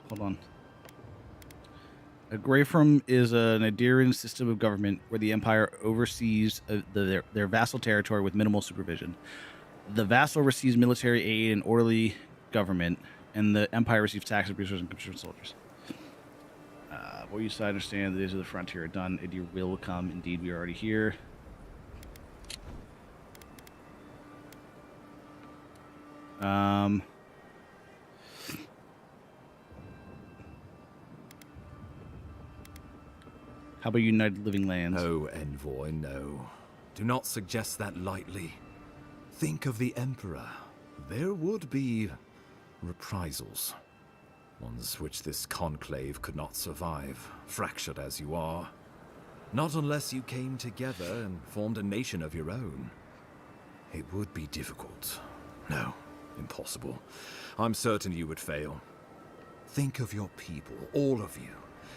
Hold on. A Grafrum is an Adirian system of government where the Empire oversees their vassal territory with minimal supervision. The vassal receives military aid and orderly government, and the Empire receives taxes, resources, and conscripted soldiers. What you said, understand the days of the frontier are done. Adir will come. Indeed, we are already here. How about United Living Lands? No, Envoy, no. Do not suggest that lightly. Think of the Emperor. There would be reprisals. Ones which this conclave could not survive, fractured as you are. Not unless you came together and formed a nation of your own. It would be difficult. No, impossible. I'm certain you would fail. Think of your people, all of you.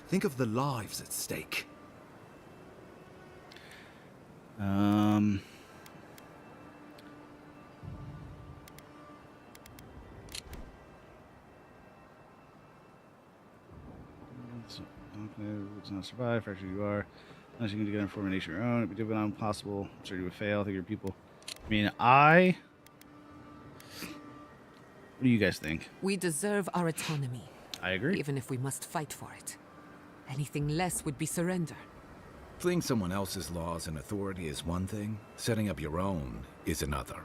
Think of the lives at stake. It's not survive. Fracture you are. Unless you can together and form a nation of your own, it'd be difficult, impossible. I'm sure you would fail. I think your people. I mean, What do you guys think? We deserve our autonomy. I agree. Even if we must fight for it. Anything less would be surrender. Fleeing someone else's laws and authority is one thing, setting up your own is another.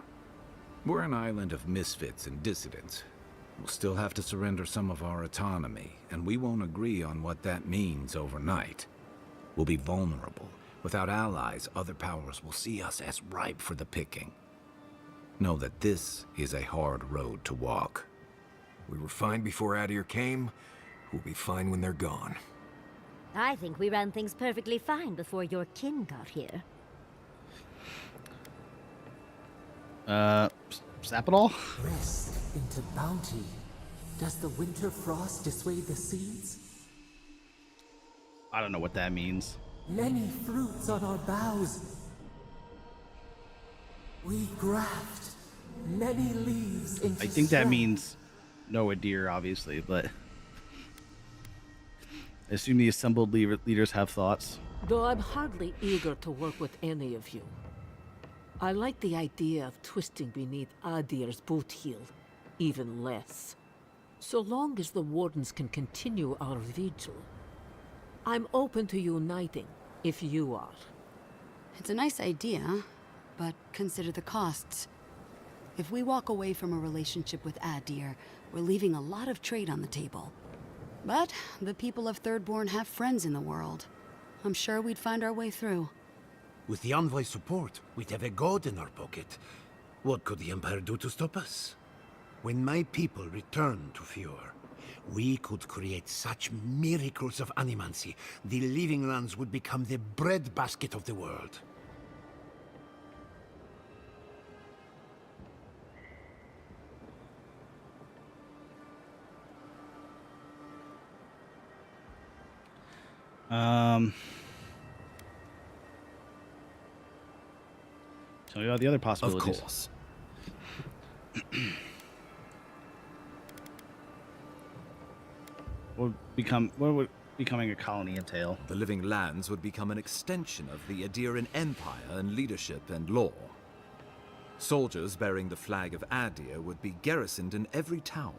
We're an island of misfits and dissidents. We'll still have to surrender some of our autonomy, and we won't agree on what that means overnight. We'll be vulnerable. Without allies, other powers will see us as ripe for the picking. Know that this is a hard road to walk. We were fine before Adir came. We'll be fine when they're gone. I think we ran things perfectly fine before your kin got here. Sapidol? Rest into bounty. Does the winter frost dissuade the seeds? I don't know what that means. Many fruits on our boughs. We graft many leaves into I think that strength. means no deer, obviously, but I assume the assembled leaders have thoughts. Though I'm hardly eager to work with any of you. I like the idea of twisting beneath Adir's boot heel, even less. So long as the Wardens can continue our vigil, I'm open to uniting, if you are. It's a nice idea, but consider the costs. If we walk away from a relationship with Adir, we're leaving a lot of trade on the table. But the people of Thirdborn have friends in the world. I'm sure we'd find our way through. With the Envoy's support, we'd have a god in our pocket. What could the Empire do to stop us? When my people return to Fjord, we could create such miracles of animancy, the Living Lands would become the breadbasket of the world. Tell me about the other Of possibilities. course. What would becoming a colony entail? The Living Lands would become an extension of the Adiran Empire in leadership and law. Soldiers bearing the flag of Adir would be garrisoned in every town.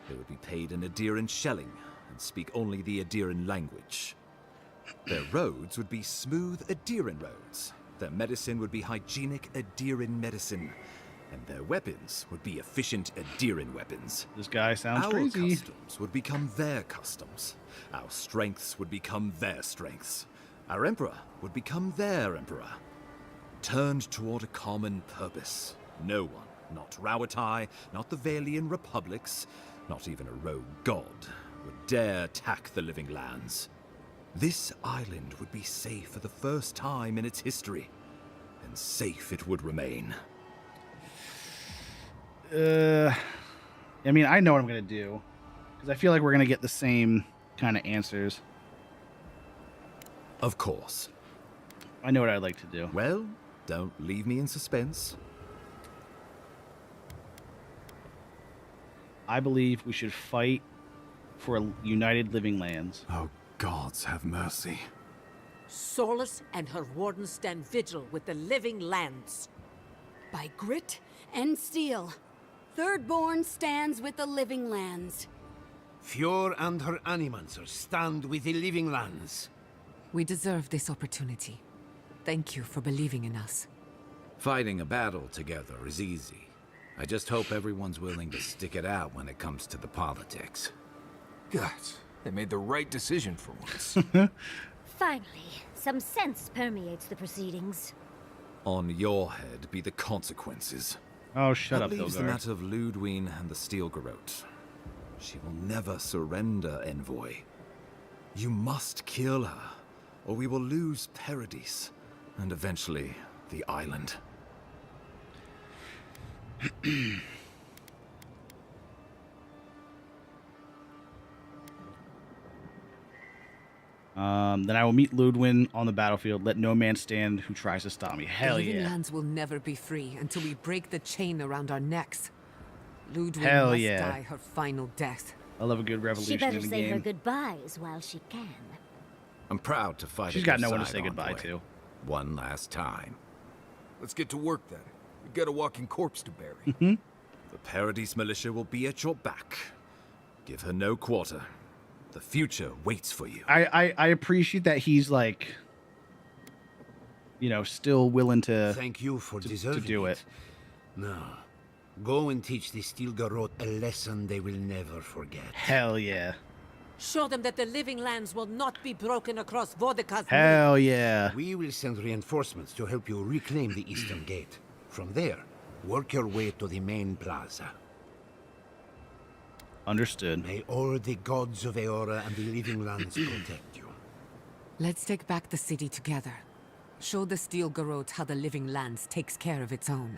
They would be paid in Adiran shelling and speak only the Adiran language. Their roads would be smooth Adiran roads. Their medicine would be hygienic Adiran medicine. And their weapons would be efficient Adiran weapons. This guy sounds Our crazy. customs would become their customs. Our strengths would become their strengths. Our emperor would become their emperor. Turned toward a common purpose. No one, not Rauatai, not the Valian republics, not even a rogue god, would dare attack the Living Lands. This island would be safe for the first time in its history, and safe it would remain. I mean, I know what I'm gonna do, because I feel like we're gonna get the same kind of answers. Of course. I know what I'd like to do. Well, don't leave me in suspense. I believe we should fight for a united Living Lands. Oh, gods have mercy. Solus and her Wardens stand vigil with the Living Lands. By grit and steel, Thirdborn stands with the Living Lands. Fjord and her animancers stand with the Living Lands. We deserve this opportunity. Thank you for believing in us. Fighting a battle together is easy. I just hope everyone's willing to stick it out when it comes to the politics. God, they made the right decision for once. Finally, some sense permeates the proceedings. On your head be the consequences. Oh, shut That up, leaves the Dilgar. matter of Ludwine and the Steel Garrote. She will never surrender, Envoy. You must kill her, or we will lose Paradis, and eventually the island. Then I will meet Ludwin on the battlefield. Let no man stand who tries to stop me. Hell the Living yeah. Lands will never be free until we break the chain around our necks. Ludwig Hell must yeah. die her final death. I love a good revolution She better in the say her game. goodbyes while she can. I'm proud to fight She's at got your no one to side, say goodbye Envoy. to. One last time. Let's get to work then. We've got a walking corpse to bury. The Paradis militia will be at your back. Give her no quarter. The future waits for you. I appreciate that he's like, you know, still willing to Thank you for deserving do it. Now, go and teach the Steel Garrote a lesson they will never forget. Hell yeah. Show them that the Living Lands will not be broken across Vodka's Hell yeah. We will send reinforcements to help you reclaim the Eastern Gate. From there, work your way to the main plaza. Understood. May all the gods of Eora and the Living Lands protect you. Let's take back the city together. Show the Steel Garrote how the Living Lands takes care of its own.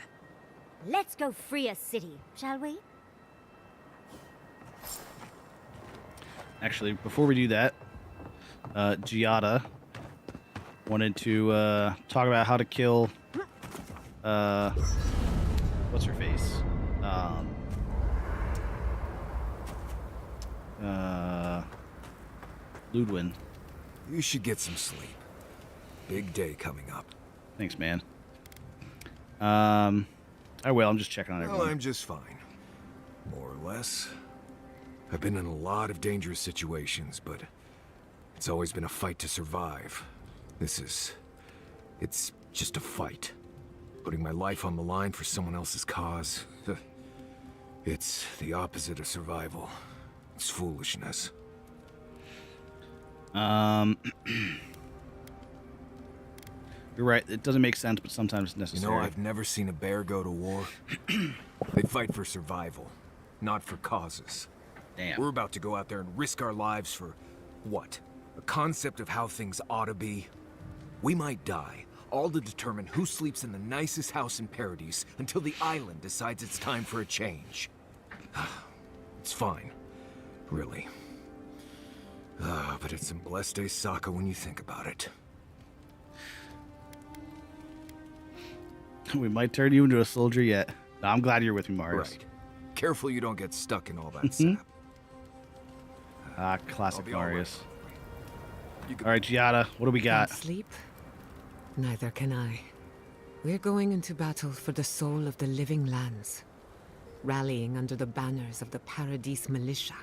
Let's go free a city, shall we? Actually, before we do that, Giada wanted to talk about how to kill what's her face? Ludwin. You should get some sleep. Big day coming up. Thanks, man. I will. I'm just checking on everyone. Well, I'm just fine. More or less. I've been in a lot of dangerous situations, but it's always been a fight to survive. it's just a fight. Putting my life on the line for someone else's cause. It's the opposite of survival. It's foolishness. You're right. It doesn't make sense, but sometimes it's necessary. You know, I've never seen a bear go to war. They fight for survival, not for causes. Damn. We're about to go out there and risk our lives for what? A concept of how things ought to be? We might die, all to determine who sleeps in the nicest house in Paradise until the island decides it's time for a change. It's fine. Really. But it's some blessed day Sokka when you think about it. We might turn you into a soldier yet. No, I'm glad you're with me, Marius. Right. Careful you don't get stuck in all that sap. Classic Marius. Right. All right, Giada, what do we got? Can't sleep? Neither can I. We're going into battle for the soul of the Living Lands, rallying under the banners of the Paradise Militia.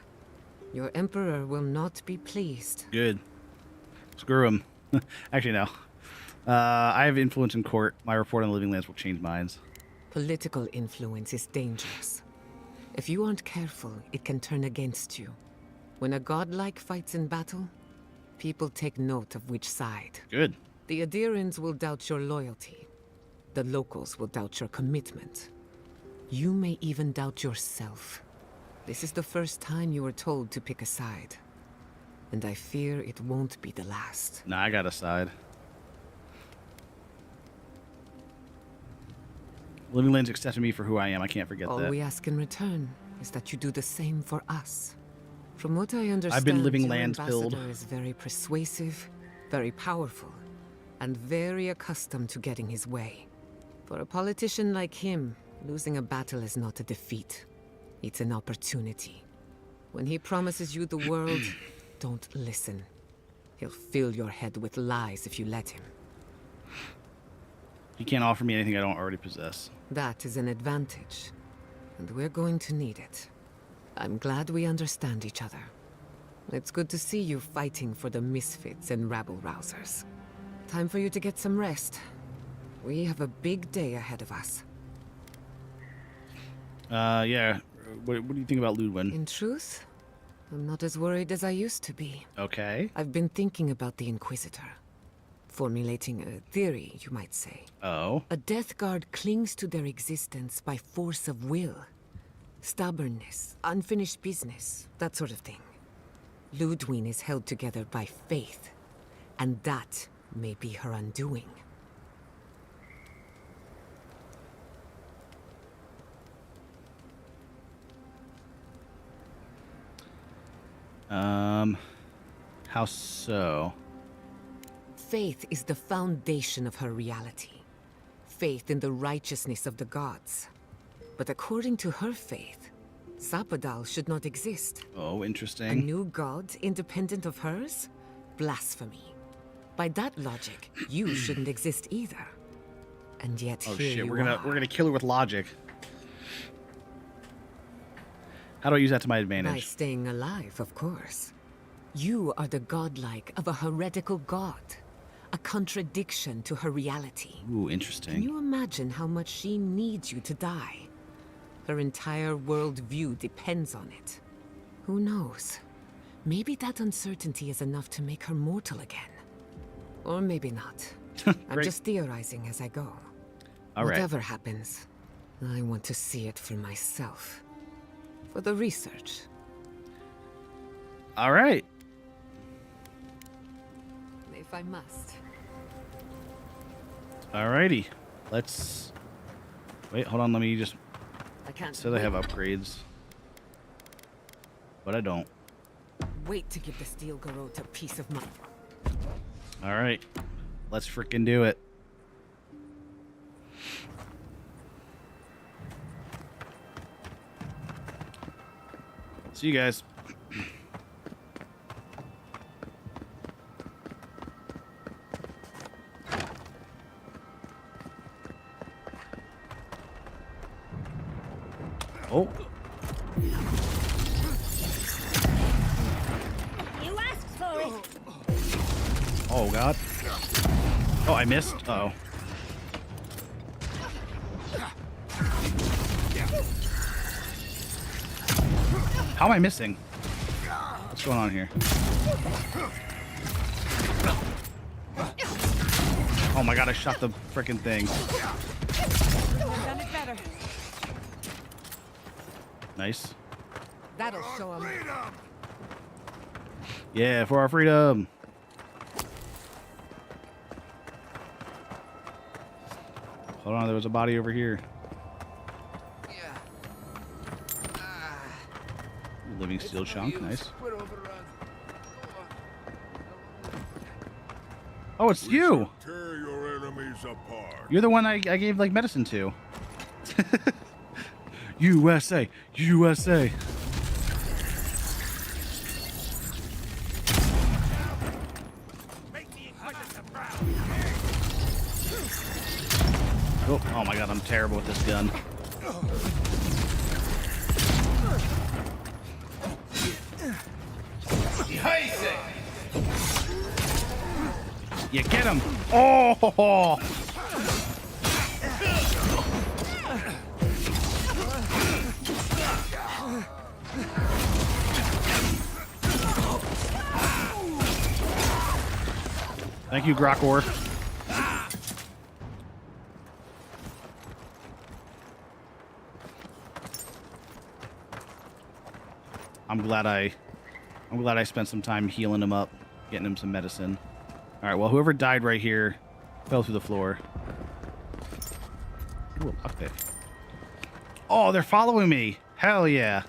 Your Emperor will not be pleased. Good. Screw him. Actually, no. I have influence in court. My report on the Living Lands will change minds. Political influence is dangerous. If you aren't careful, it can turn against you. When a godlike fights in battle, people take note of which side. Good. The Adirans will doubt your loyalty. The locals will doubt your commitment. You may even doubt yourself. This is the first time you were told to pick a side. And I fear it won't be the last. Nah, I got a side. Living Lands accepted me for who I am. I can't forget All that. we ask in return is that you do the same for us. From what I understand, I've been Living your Lands ambassador build. is very persuasive, very powerful, and very accustomed to getting his way. For a politician like him, losing a battle is not a defeat. It's an opportunity. When he promises you the world, don't listen. He'll fill your head with lies if you let him. He can't offer me anything I don't already possess. That is an advantage, and we're going to need it. I'm glad we understand each other. It's good to see you fighting for the misfits and rabble-rousers. Time for you to get some rest. We have a big day ahead of us. Yeah. What do you think about Ludwin? In truth, I'm not as worried as I used to be. Okay. I've been thinking about the Inquisitor. Formulating a theory, you might say. Oh? A Death Guard clings to their existence by force of will. Stubbornness, unfinished business, that sort of thing. Ludwin is held together by faith, and that may be her undoing. How so? Faith is the foundation of her reality. Faith in the righteousness of the gods. But according to her faith, Sapadal should not exist. Oh, A interesting. new god independent of hers? Blasphemy. By that logic, you shouldn't exist either. And yet Oh here shit, you we're are. gonna kill her with logic. How do I use that to my By advantage? staying alive, of course. You are the godlike of a heretical god. A contradiction to her reality. Ooh, Can interesting. you imagine how much she needs you to die? Her entire worldview depends on it. Who knows? Maybe that uncertainty is enough to make her mortal again. Or maybe not. I'm Great. just theorizing as I go. All right. Whatever happens, I want to see it for myself. For the research. All right. If if I must. Alrighty. Let's... Wait, hold on. Let me just... I can't Said I have upgrades. But I don't. wait to give the Steel Garrote a piece of mind. Alright. Let's freaking do it. See you guys. Oh. You asked for it. Oh, God. Oh, I missed. Uh-oh. How am I missing? What's going on here? Oh my God, I shot the frickin' thing. Done it better. Nice. That'll show him. Yeah, for our freedom. Hold on, there was a body over here. Living steel chunk, nice. Oh, it's you! Tear your enemies apart. You're the one I gave like medicine to. USA, USA. Oh my God, I'm terrible with this gun. You get him! Oh! Thank you, Grokor. I'm glad I spent some time healing him up, getting him some medicine. All right, well, whoever died right here fell through the floor. Ooh, a lockpick. Oh, they're following me. Hell yeah.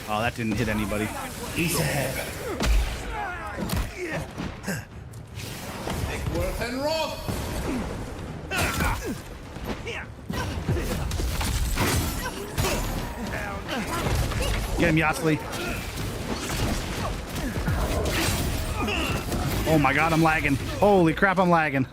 Oh, that didn't hit anybody. He's ahead. Dickworth and Rob. Get him, Yosley. Oh my God, I'm lagging. Holy crap, I'm lagging.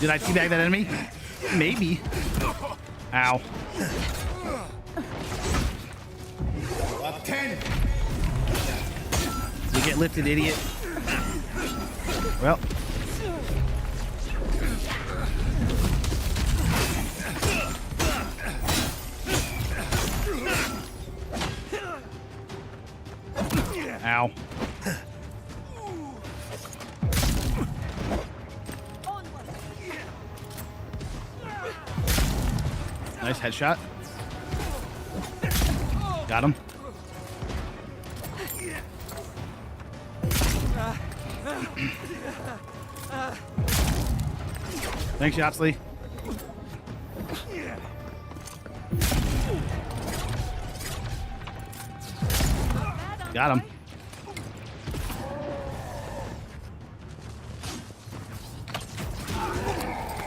Did I teabag that enemy? Maybe. Ow. Up 10. You get lifted, idiot. Well. Ow. Nice headshot. Got him. Thanks, Yosley. Got him.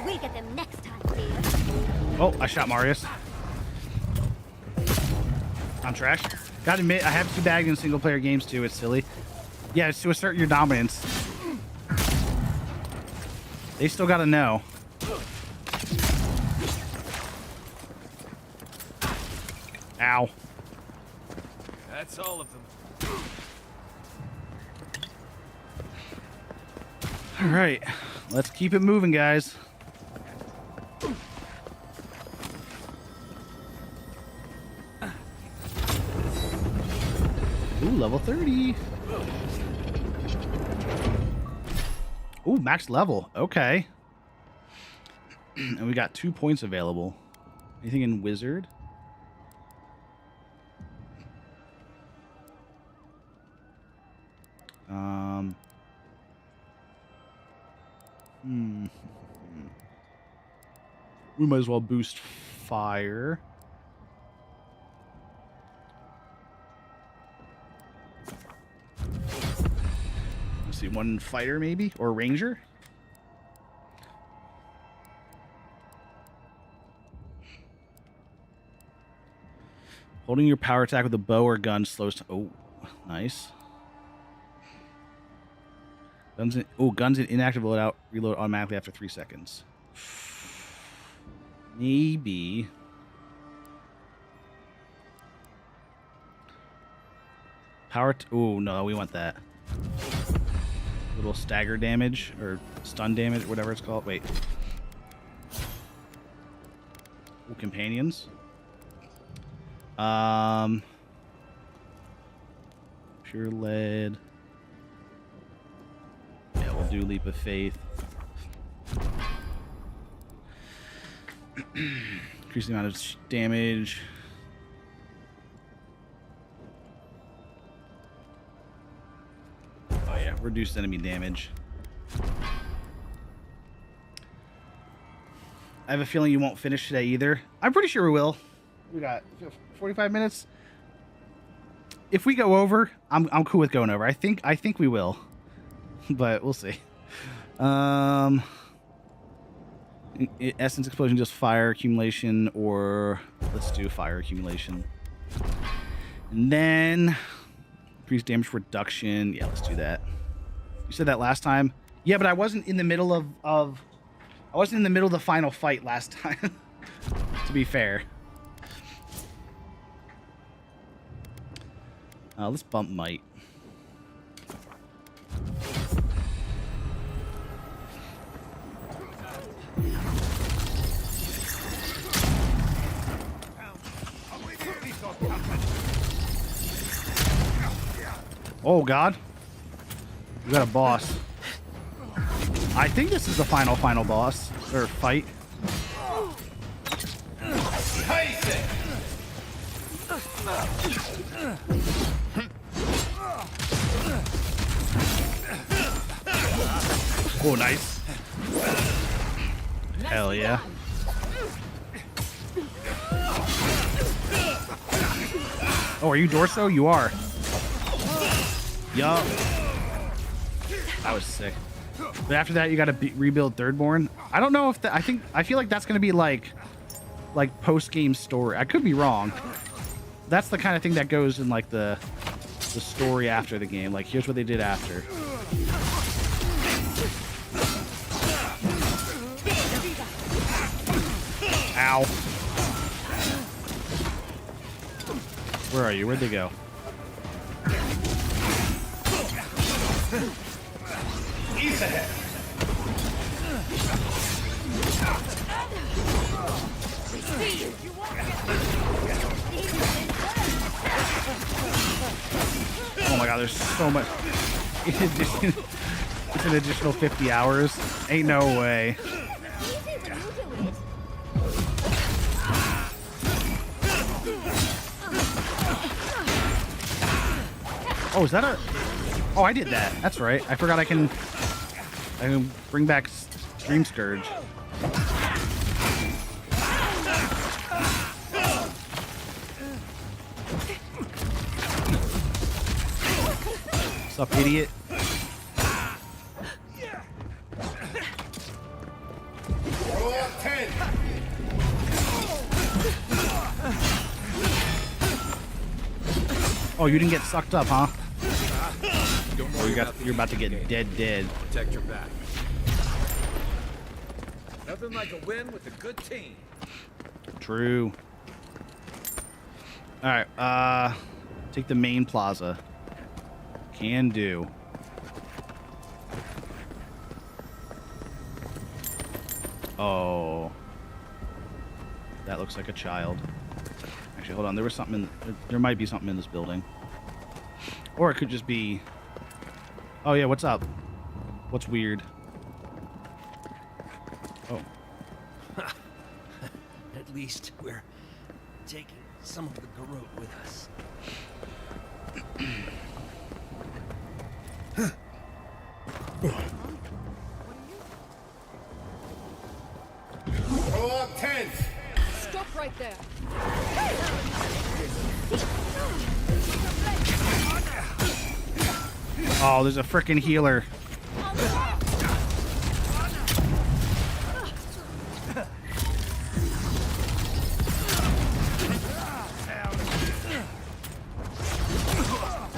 We get them next time, dear. Oh, I shot Marius. I'm trash. Gotta admit, I have teabagged in single player games too. It's silly. Yeah, it's to assert your dominance. They still gotta know. Ow. That's all of them. All right, let's keep it moving, guys. Ooh, level 30. Ooh, max level. Okay. And we got 2 points available. Anything in Wizard? We might as well boost fire. Let's see, 1 fighter maybe? Or ranger? Holding your power attack with a bow or gun slows to... Oh, nice. Guns in inactive loadout. Reload automatically after 3 seconds. Maybe. Oh, no, we want that. Little stagger damage or stun damage, whatever it's called. Wait. Ooh, companions. Pure lead. Yeah, we'll do leap of faith. Increase the amount of damage. Oh yeah, reduced enemy damage. I have a feeling you won't finish today either. I'm pretty sure we will. We got 45 minutes. If we go over, I'm cool with going over. I think we will, but we'll see. Essence explosion, just fire accumulation, or let's do fire accumulation. And then increase damage reduction. Yeah, let's do that. You said that last time. Yeah, but I wasn't in the middle of I wasn't in the middle of the final fight last time. To be fair. Let's bump might. Oh god. We got a boss. I think this is the final boss or fight. Oh, nice. Hell yeah. Oh, are you Dorso? You are. Yup. That was sick. But after that, you got to rebuild Thirdborn. I don't know if that. I feel like that's gonna be like post-game story. I could be wrong. That's the kind of thing that goes in like the story after the game. Like, here's what they did after. Ow. Where are you? Where'd they go? Ease ahead. Oh my god, there's so much. It's an additional 50 hours. Ain't no way. Oh, is that a... Oh, I did that. That's right. I forgot I can bring back Dream Scourge. What's up, idiot? Oh, you didn't get sucked up, huh? Oh, you're about to get dead. Protect your back. Nothing like a win with a good team. True. All right, take the main plaza. Can do. Oh, that looks like a child. Actually, hold on. There was something there might be something in this building, or it could just be. Oh yeah, what's up? What's weird? Oh. least we're taking some of the garrote with us. Throw up tents! Stop right there! Oh, there's a frickin' healer.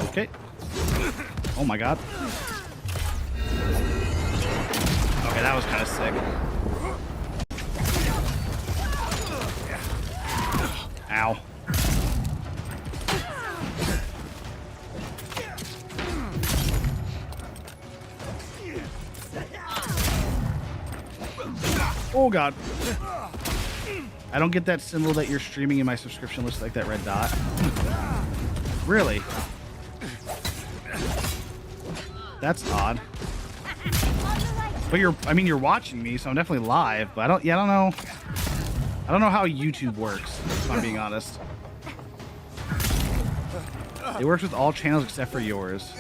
Okay. Oh my god. Okay, that was kind of sick. Ow. Oh god. I don't get that symbol that you're streaming in my subscription list, like that red dot. Really? That's odd. But you're watching me, so I'm definitely live, but I don't know. I don't know how YouTube works, if I'm being honest. It works with all channels except for yours.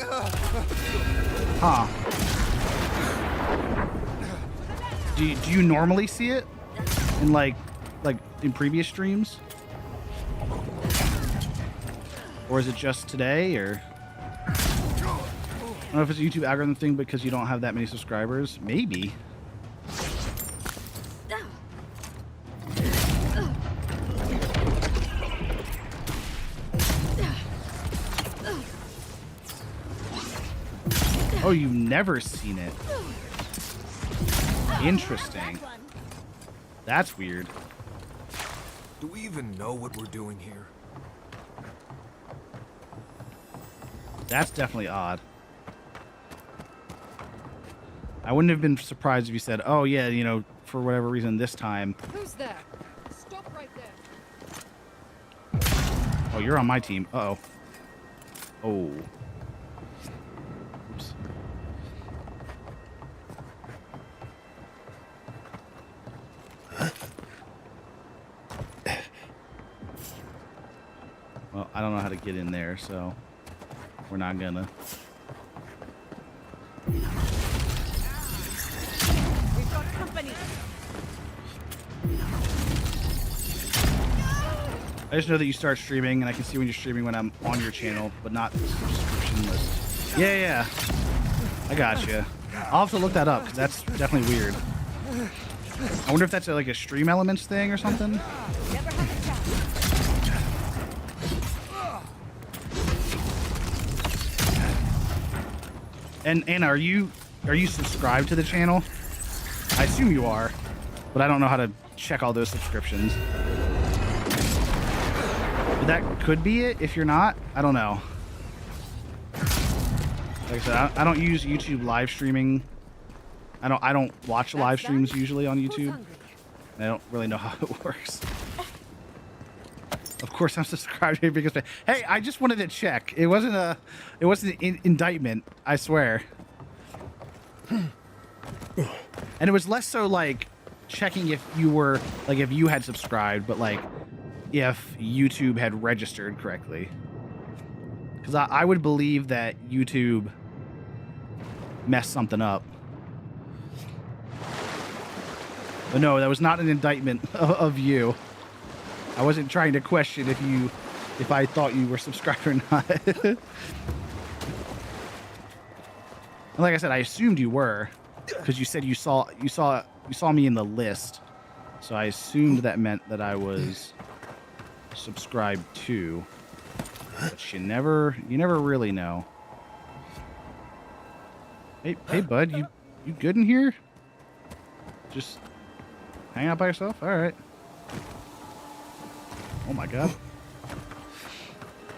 Huh. Do you normally see it in like in previous streams? Or is it just today, or I don't know if it's a YouTube algorithm thing because you don't have that many subscribers. Maybe. Oh, you've never seen it. Interesting. That's weird. Do we even know what we're doing here? That's definitely odd. I wouldn't have been surprised if you said, oh yeah, you know, for whatever reason this time. Who's there? Stop right there. Oh, you're on my team. Uh-oh. Oh. Oops. Well, I don't know how to get in there, so we're not gonna. We've got company. I just know that you start streaming, and I can see when you're streaming when I'm on your channel, but not the subscription list. Yeah. I got you. I'll have to look that up, because that's definitely weird. I wonder if that's like a Stream Elements thing or something. And are you subscribed to the channel? I assume you are, but I don't know how to check all those subscriptions. But that could be it. If you're not, I don't know. Like I said, I don't use YouTube live streaming. I don't watch live streams usually on YouTube. And I don't really know how it works. Of course, I'm subscribed to your biggest fan. Hey, I just wanted to check. It wasn't an indictment. I swear. And it was less so like checking if you were like if you had subscribed, but like if YouTube had registered correctly. Because I would believe that YouTube messed something up. But no, that was not an indictment of you. I wasn't trying to question if I thought you were subscribed or not. Like I said, I assumed you were, because you said you saw me in the list, so I assumed that meant that I was subscribed to. But you never really know. Hey, bud, you good in here? Just hang out by yourself? All right. Oh my god.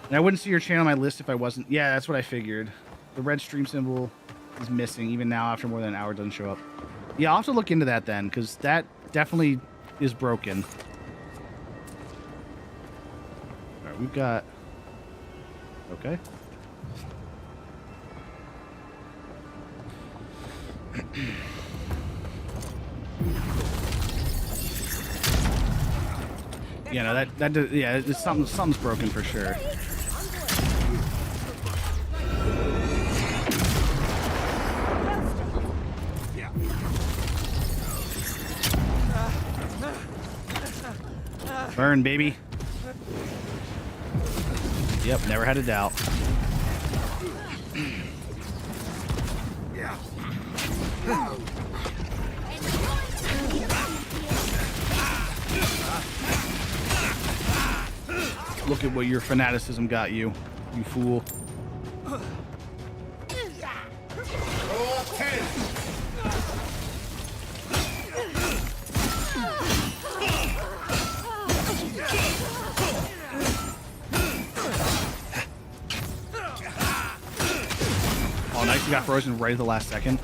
And I wouldn't see your channel on my list if I wasn't. Yeah, that's what I figured. The red stream symbol is missing. Even now, after more than an hour, it doesn't show up. Yeah, I'll have to look into that then, because that definitely is broken. All right, we've got... Okay. You know, yeah, it's something's broken for sure. Burn, baby. Yep, never had a doubt. Look at what your fanaticism got you, you fool. Oh, nice, you got frozen right at the last second.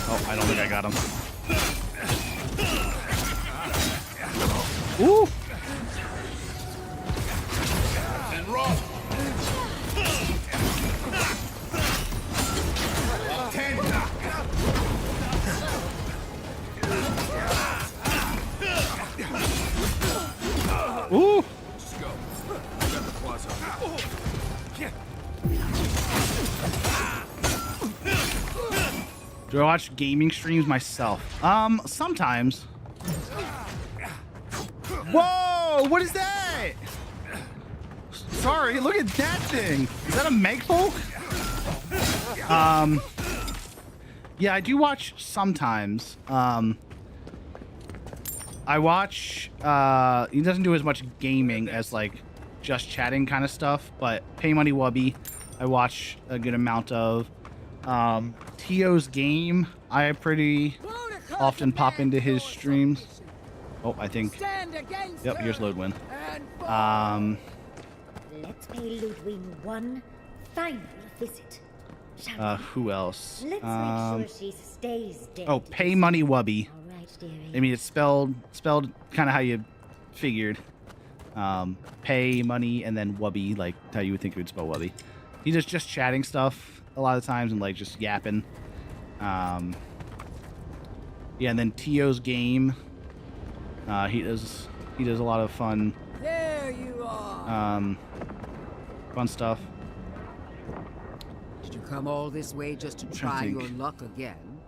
Oh, I don't think I got him. Ooh! And roll. Ooh! Let's go. I got the plaza. Do I watch gaming streams myself? Sometimes. Whoa! What is that? Sorry, look at that thing. Is that a Megfolk? Yeah, I do watch sometimes. I watch, he doesn't do as much gaming as like just chatting kind of stuff, but Pay Money Wubby, I watch a good amount of. Tio's Game, I pretty often pop into his streams. Oh, I think. Yep, here's Lodwin. Let's pay Ludwig one final visit. Who else? Let's make sure she stays dead. Oh, Pay Money Wubby. All right, dearie. I mean, it's spelled kind of how you figured. Pay money and then Wubby, like how you would think it would spell Wubby. He does just chatting stuff a lot of times and like just yapping. Yeah, and then Tio's Game. He does a lot of fun. There you are. Fun stuff. Did you come all this way just to try your luck again?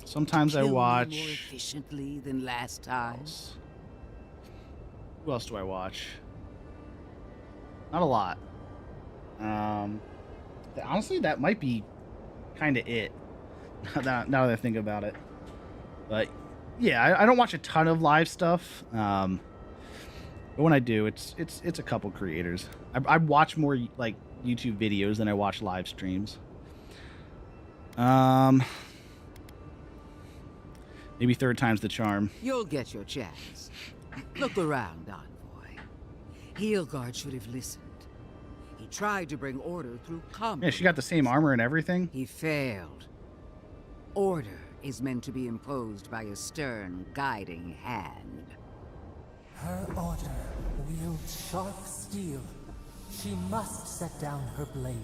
Sometimes I Kill me watch. more efficiently than last time. Who else do I watch? Not a lot. Honestly, that might be kind of it. Now that I think about it, but yeah, I don't watch a ton of live stuff. But when I do, it's a couple creators. I watch more like YouTube videos than I watch live streams. Maybe third time's the charm. You'll get your chance. Look around, Envoy. Heelguard should have listened. He tried to bring order through combat. Yeah, she got the same armor and everything. He failed. Order is meant to be imposed by a stern, guiding hand. Her order wields sharp steel. She must set down her blade.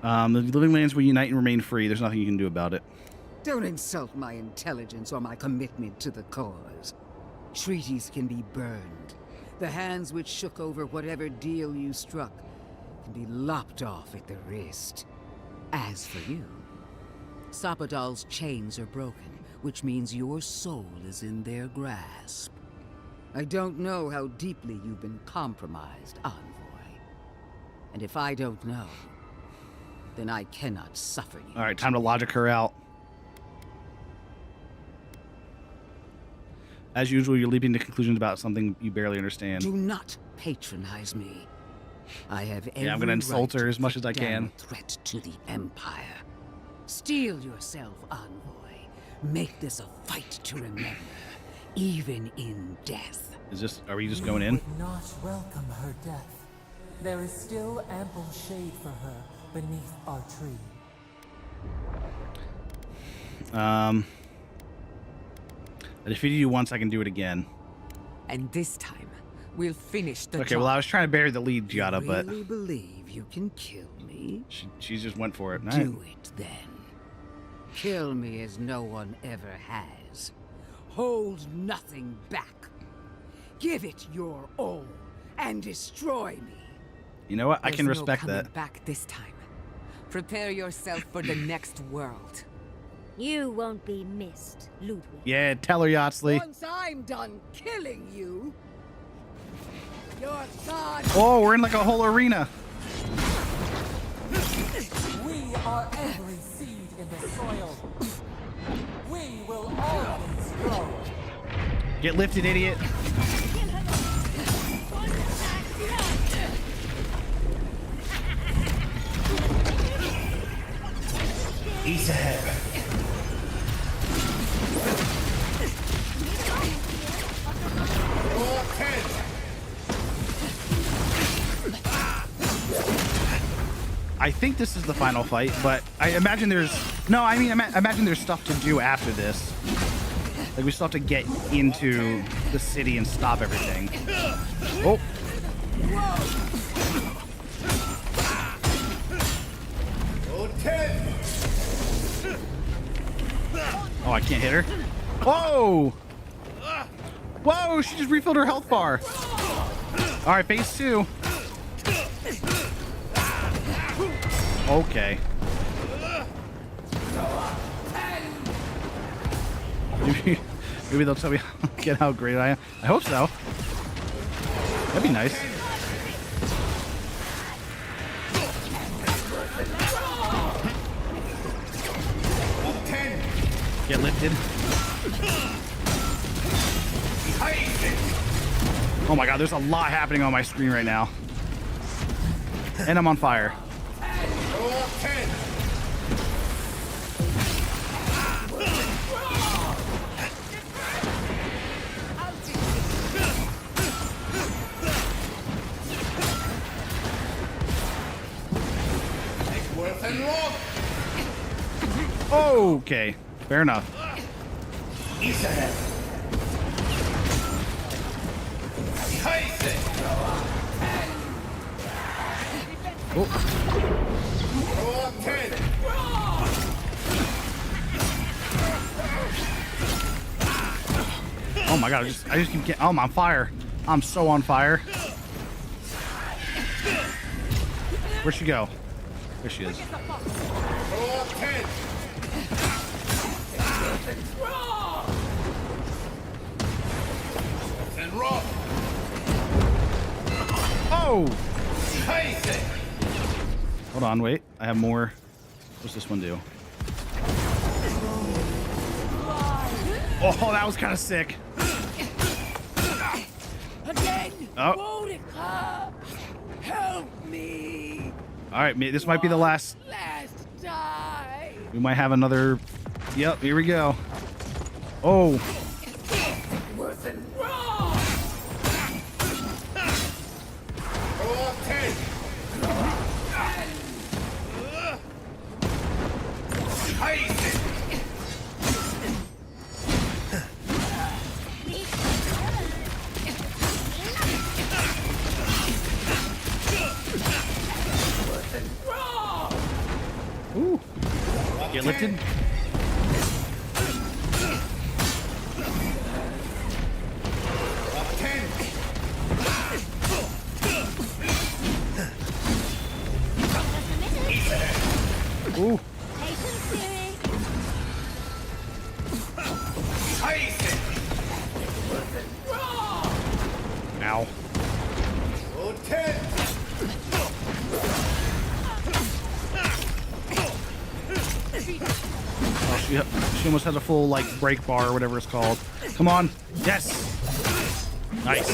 The living lands will unite and remain free. There's nothing you can do about it. Don't insult my intelligence or my commitment to the cause. Treaties can be burned. The hands which shook over whatever deal you struck can be lopped off at the wrist. As for you, Sapadal's chains are broken, which means your soul is in their grasp. I don't know how deeply you've been compromised, Envoy. And if I don't know, then I cannot suffer you. All right, time to logic her out. As usual, you're leaping to conclusions about something you barely understand. Do not patronize me. I have every I'm gonna insult her as much as I down can. a threat to the Empire. Steel yourself, Envoy. Make this a fight to remember, even in death. Are we just going in? Would not welcome her death. There is still ample shade for her beneath our tree. I defeated you once, I can do it again. And this time, we'll finish the Okay, job. well, I was trying to bury the lead, Giada, but Believe you can kill me? she just went for it. Do it then. Kill me as no one ever has. Hold nothing back. Give it your all and destroy me. You know what? I can There's respect no coming that. back this time. Prepare yourself for the next world. You won't be missed, Ludwig. Yeah, tell her, Yatsley. Once I'm done killing you, your god. Oh, we're in like a whole arena. We are every seed in the soil. We will always grow. Get lifted, idiot. East ahead. I think this is the final fight, but I imagine there's... No, I mean, imagine there's stuff to do after this. Like, we still have to get into the city and stop everything. Oh. Oh, I can't hit her. Whoa! Whoa, she just refilled her health bar. All right, phase 2. Okay. Maybe they'll tell me get how great I am. I hope so. That'd be nice. Get lifted. Oh my god, there's a lot happening on my screen right now. And I'm on fire. Okay, fair enough. East ahead. Oh my god, I just keep getting... Oh, I'm on fire. I'm so on fire. Where'd she go? There she is. Oh! Hold on, wait. I have more. What's this one do? Oh, that was kind of sick. Again, Oh. Boudica, help me. All right, this might be the last. Last time. We might have another. Yep, here we go. Oh. Worth and wrong. Ooh. Get lifted. Ooh. Ow. Oh, she almost has a full, like, break bar or whatever it's called. Come on. Yes. Nice.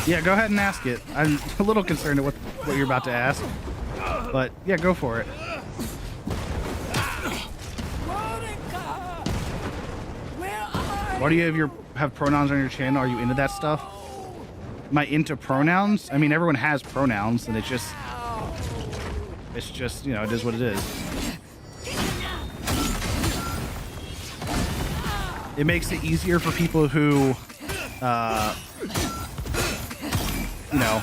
Yeah, go ahead and ask it. I'm a little concerned at what you're about to ask. But, yeah, go for it. Why do you have pronouns on your channel? Are you into that stuff? Am I into pronouns? I mean, everyone has pronouns, and it's just, you know, it is what it is. It makes it easier for people who, you know,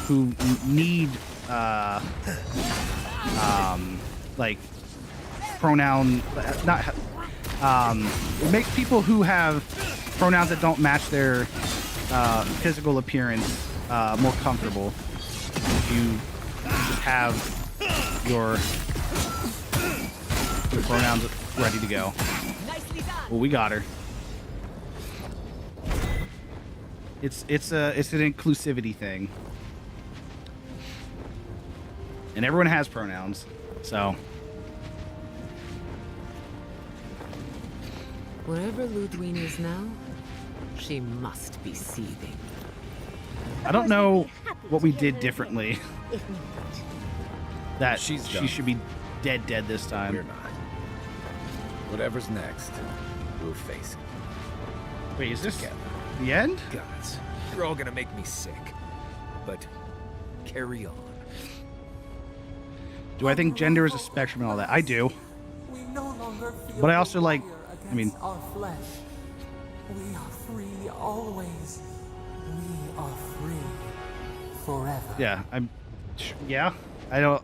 who need like pronoun, not it makes people who have pronouns that don't match their physical appearance more comfortable if you just have your pronouns ready to go. Well, we got her. It's an inclusivity thing, and everyone has pronouns, so. Wherever Ludwine is now, she must be seething. I don't know what we did differently. That she should be dead this time. We're not. Whatever's next, we'll face it. Wait, is this the end? Gods, you're all gonna make me sick. But carry on. Do I think gender is a spectrum and all that? I do. We no longer feel But I also like, I mean, our flesh. We are free always. We are free forever. yeah, yeah. I don't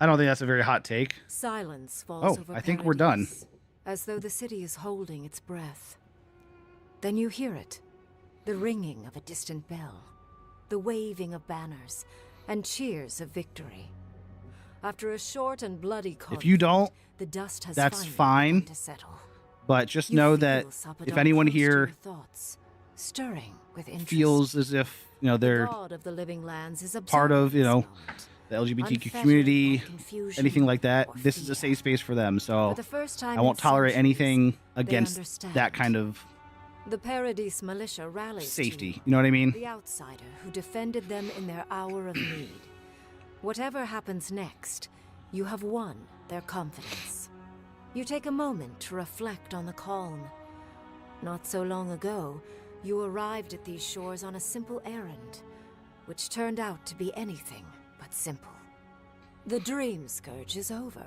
think that's a very hot take. Silence falls Oh, over I think we're done. Paradise, as though the city is holding its breath. Then you hear it, the ringing of a distant bell, the waving of banners, and cheers of victory. After a short and bloody conflict, If you don't, the dust has that's finally fine. begun to settle. But just You know feel that Sapadon if anyone close to your here thoughts, stirring with interest. feels as if they're God of the living lands is part of observing the LGBTQ unfettered community, by confusion anything like that, or this is a safe space for them. So For the first time I won't in tolerate centuries, anything they against understand. that kind of The Paradise militia rallies to safety. You know what I mean? The outsider who defended them in their hour of need. Whatever happens next, you have won their confidence. You take a moment to reflect on the calm. Not so long ago, you arrived at these shores on a simple errand, which turned out to be anything but simple. The Dream Scourge is over,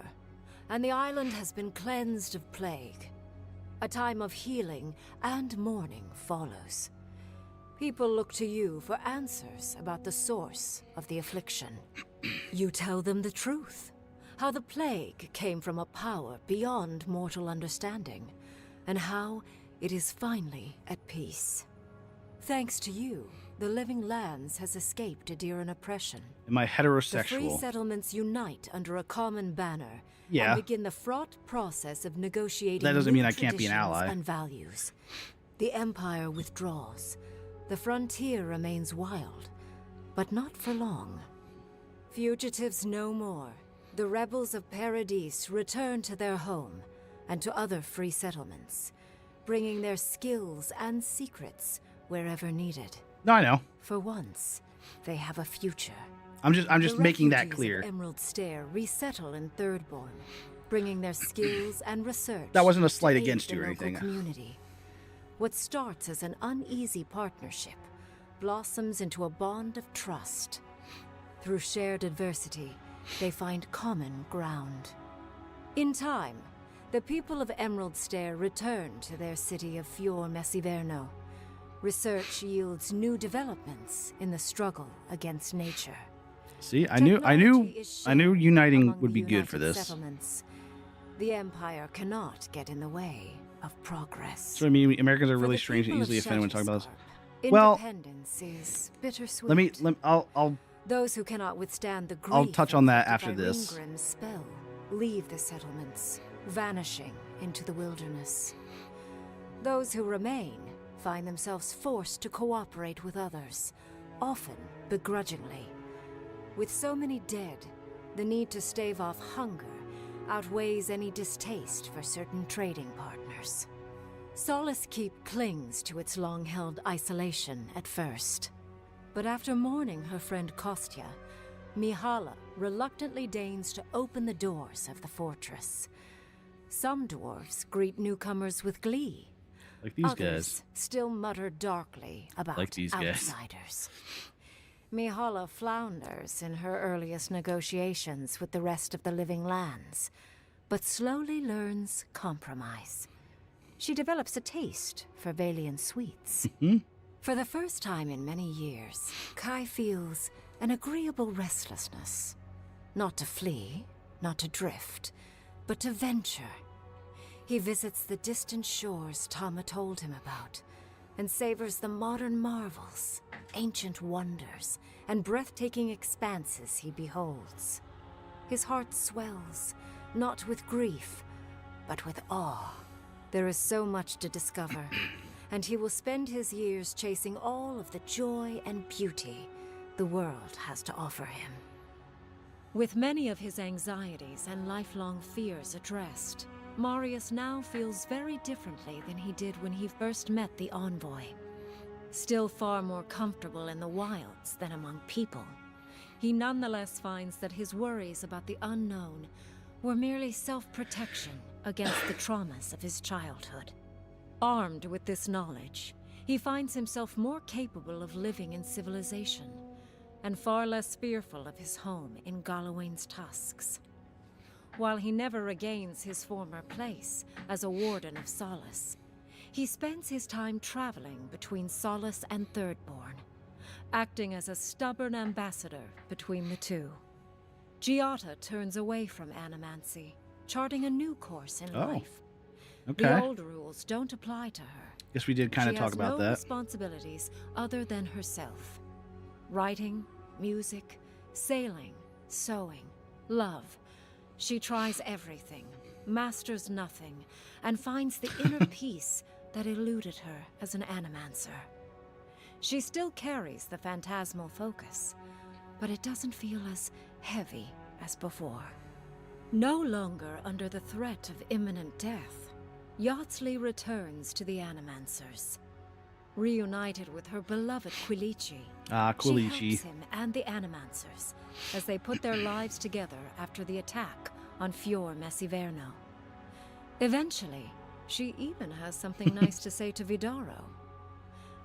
and the island has been cleansed of plague. A time of healing and mourning follows. People look to you for answers about the source of the affliction. You tell them the truth, how the plague came from a power beyond mortal understanding, and how it is finally at peace. Thanks to you, the Living Lands has escaped Adiran oppression. Am I The free heterosexual? settlements unite under a common banner Yeah. and begin the fraught process of negotiating That doesn't new mean I can't be an traditions ally. and values. The Empire withdraws. The frontier remains wild, but not for long. Fugitives no more. The rebels of Paradise return to their home and to other free settlements, bringing their skills and secrets wherever needed. No, I know. For once, they have a future. I'm just The making that refugees clear. of Emerald Stair resettle in Thirdborn, bringing their skills and research. That wasn't a slight to aid against the you or local anything. Community. What starts as an uneasy partnership blossoms into a bond of trust. Through shared adversity, they find common ground. In time, the people of Emerald Stair return to their city of Fior Messiverno. Research yields new developments in the struggle against nature. See, I knew uniting Among would the be good for united this. settlements, the Empire cannot get in the way of progress. So I mean, Americans are For really the strange and people of easily offended when talking about this. Shatterscorp, Well, independence is bittersweet. I'll Those who cannot withstand the grief I'll touch on that inflicted after by this. Ringgrim's spell leave the settlements, vanishing into the wilderness. Those who remain find themselves forced to cooperate with others, often begrudgingly. With so many dead, the need to stave off hunger outweighs any distaste for certain trading partners. Solace Keep clings to its long-held isolation at first. But after mourning her friend Kostya, Mihala reluctantly deigns to open the doors of the fortress. Some dwarves greet newcomers with glee. Like these Others guys. still mutter darkly about Like these guys. outsiders. Mihala flounders in her earliest negotiations with the rest of the Living Lands, but slowly learns compromise. She develops a taste for Valian sweets. For the first time in many years, Kai feels an agreeable restlessness. Not to flee, not to drift, but to venture. He visits the distant shores Tama told him about, and savors the modern marvels, ancient wonders, and breathtaking expanses he beholds. His heart swells, not with grief, but with awe. There is so much to discover, and he will spend his years chasing all of the joy and beauty the world has to offer him. With many of his anxieties and lifelong fears addressed, Marius now feels very differently than he did when he first met the envoy. Still far more comfortable in the wilds than among people, he nonetheless finds that his worries about the unknown were merely self-protection against the traumas of his childhood. Armed with this knowledge, he finds himself more capable of living in civilization, and far less fearful of his home in Galawain's tusks. While he never regains his former place as a Warden of Solace, he spends his time traveling between Solace and Thirdborn, acting as a stubborn ambassador between the two. Giada turns away from animancy, charting a new course in life. Okay. The old rules don't apply to her. Guess we did kind of talk about She has no that. responsibilities other than herself. Writing, music, sailing, sewing, love. She tries everything, masters nothing, and finds the inner peace that eluded her as an animancer. She still carries the phantasmal focus, but it doesn't feel as heavy as before. No longer under the threat of imminent death, Yatsley returns to the Animancers. Reunited with her beloved Quilichi, Quilichi. she helps him and the Animancers as they put their lives together after the attack on Fior Messiverno. Eventually, she even has something nice to say to Vidaro.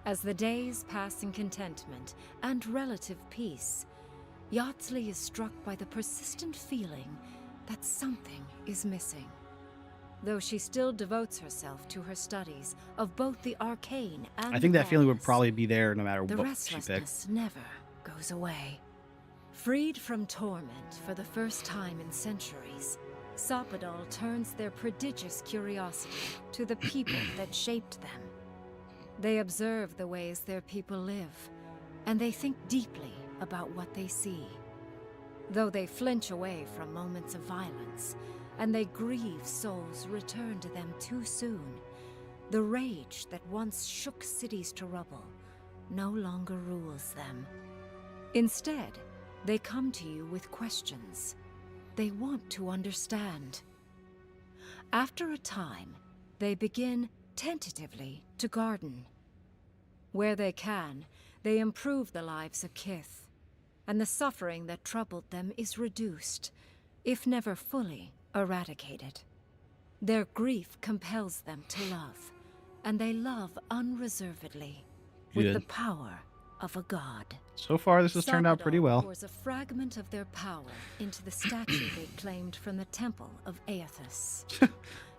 As the days pass in contentment and relative peace, Yatsley is struck by the persistent feeling that something is missing. Though she still devotes herself to her studies of both the arcane and I think that feeling would madness, probably be there no matter the what she picked. restlessness never goes away. Freed from torment for the first time in centuries, Sapadal turns their prodigious curiosity to the people that shaped them. They observe the ways their people live, and they think deeply about what they see. Though they flinch away from moments of violence, and they grieve souls returned to them too soon, the rage that once shook cities to rubble no longer rules them. Instead, they come to you with questions. They want to understand. After a time, they begin tentatively to garden. Where they can, they improve the lives of Kith, and the suffering that troubled them is reduced, if never fully eradicated. Their grief compels them to love, and they love unreservedly, with Good. the power of a god. So far, this has turned out pretty well. Pours a fragment of their power into the statue they claimed from the temple of Aethys.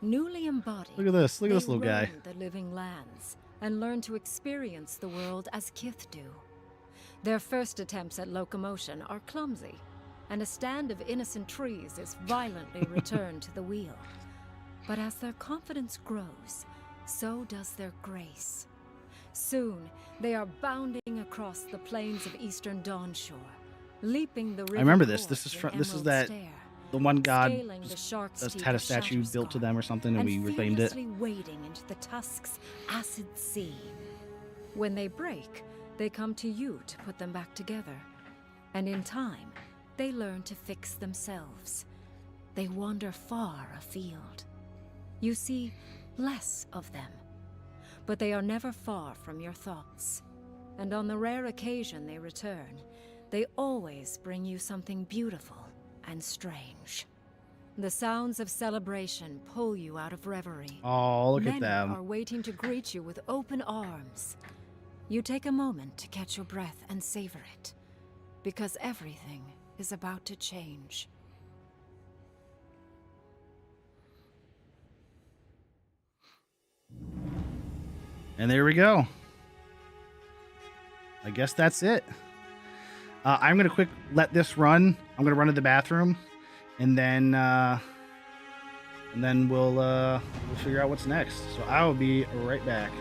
Newly embodied, Look at this. Look at this they little guy. roam the living lands and learn to experience the world as Kith do. Their first attempts at locomotion are clumsy, and a stand of innocent trees is violently returned to the wheel. But as their confidence grows, so does their grace. Soon, they are bounding across the plains of eastern Dawnshore, leaping the river. I remember this. Gorge This is in from. This is Emerald that. Stair, The one god scaling the shark's just teeth had a of statue built to them or something, and we reclaimed it. fearlessly wading into the Tusk's acid sea. When they break, they come to you to put them back together. And in time, they learn to fix themselves. They wander far afield. You see less of them, but they are never far from your thoughts. And on the rare occasion they return, they always bring you something beautiful and strange. The sounds of celebration pull you out of reverie. Oh, look at Many them. are waiting to greet you with open arms. You take a moment to catch your breath and savor it, because everything is about to change. And there we go. I guess that's it. I'm gonna quick let this run. I'm gonna run to the bathroom, and then we'll figure out what's next. So I will be right back.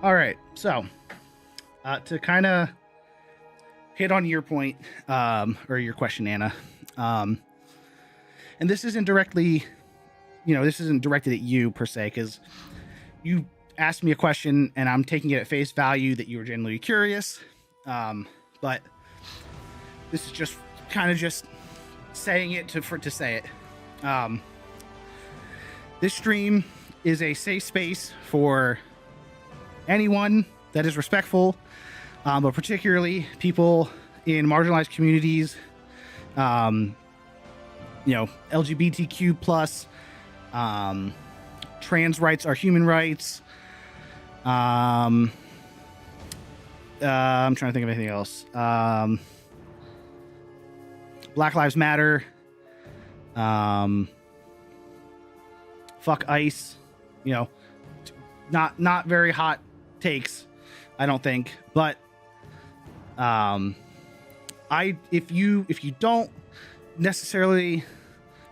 All right, so to kind of hit on your point, or your question, Anna, and this isn't directly, this isn't directed at you per se, because you asked me a question and I'm taking it at face value that you were genuinely curious, but this is just kind of just saying it to say it. This stream is a safe space for anyone that is respectful, but particularly people in marginalized communities, LGBTQ plus, trans rights are human rights. I'm trying to think of anything else. Black Lives Matter. Fuck ICE. Not very hot takes, I don't think, but if you don't necessarily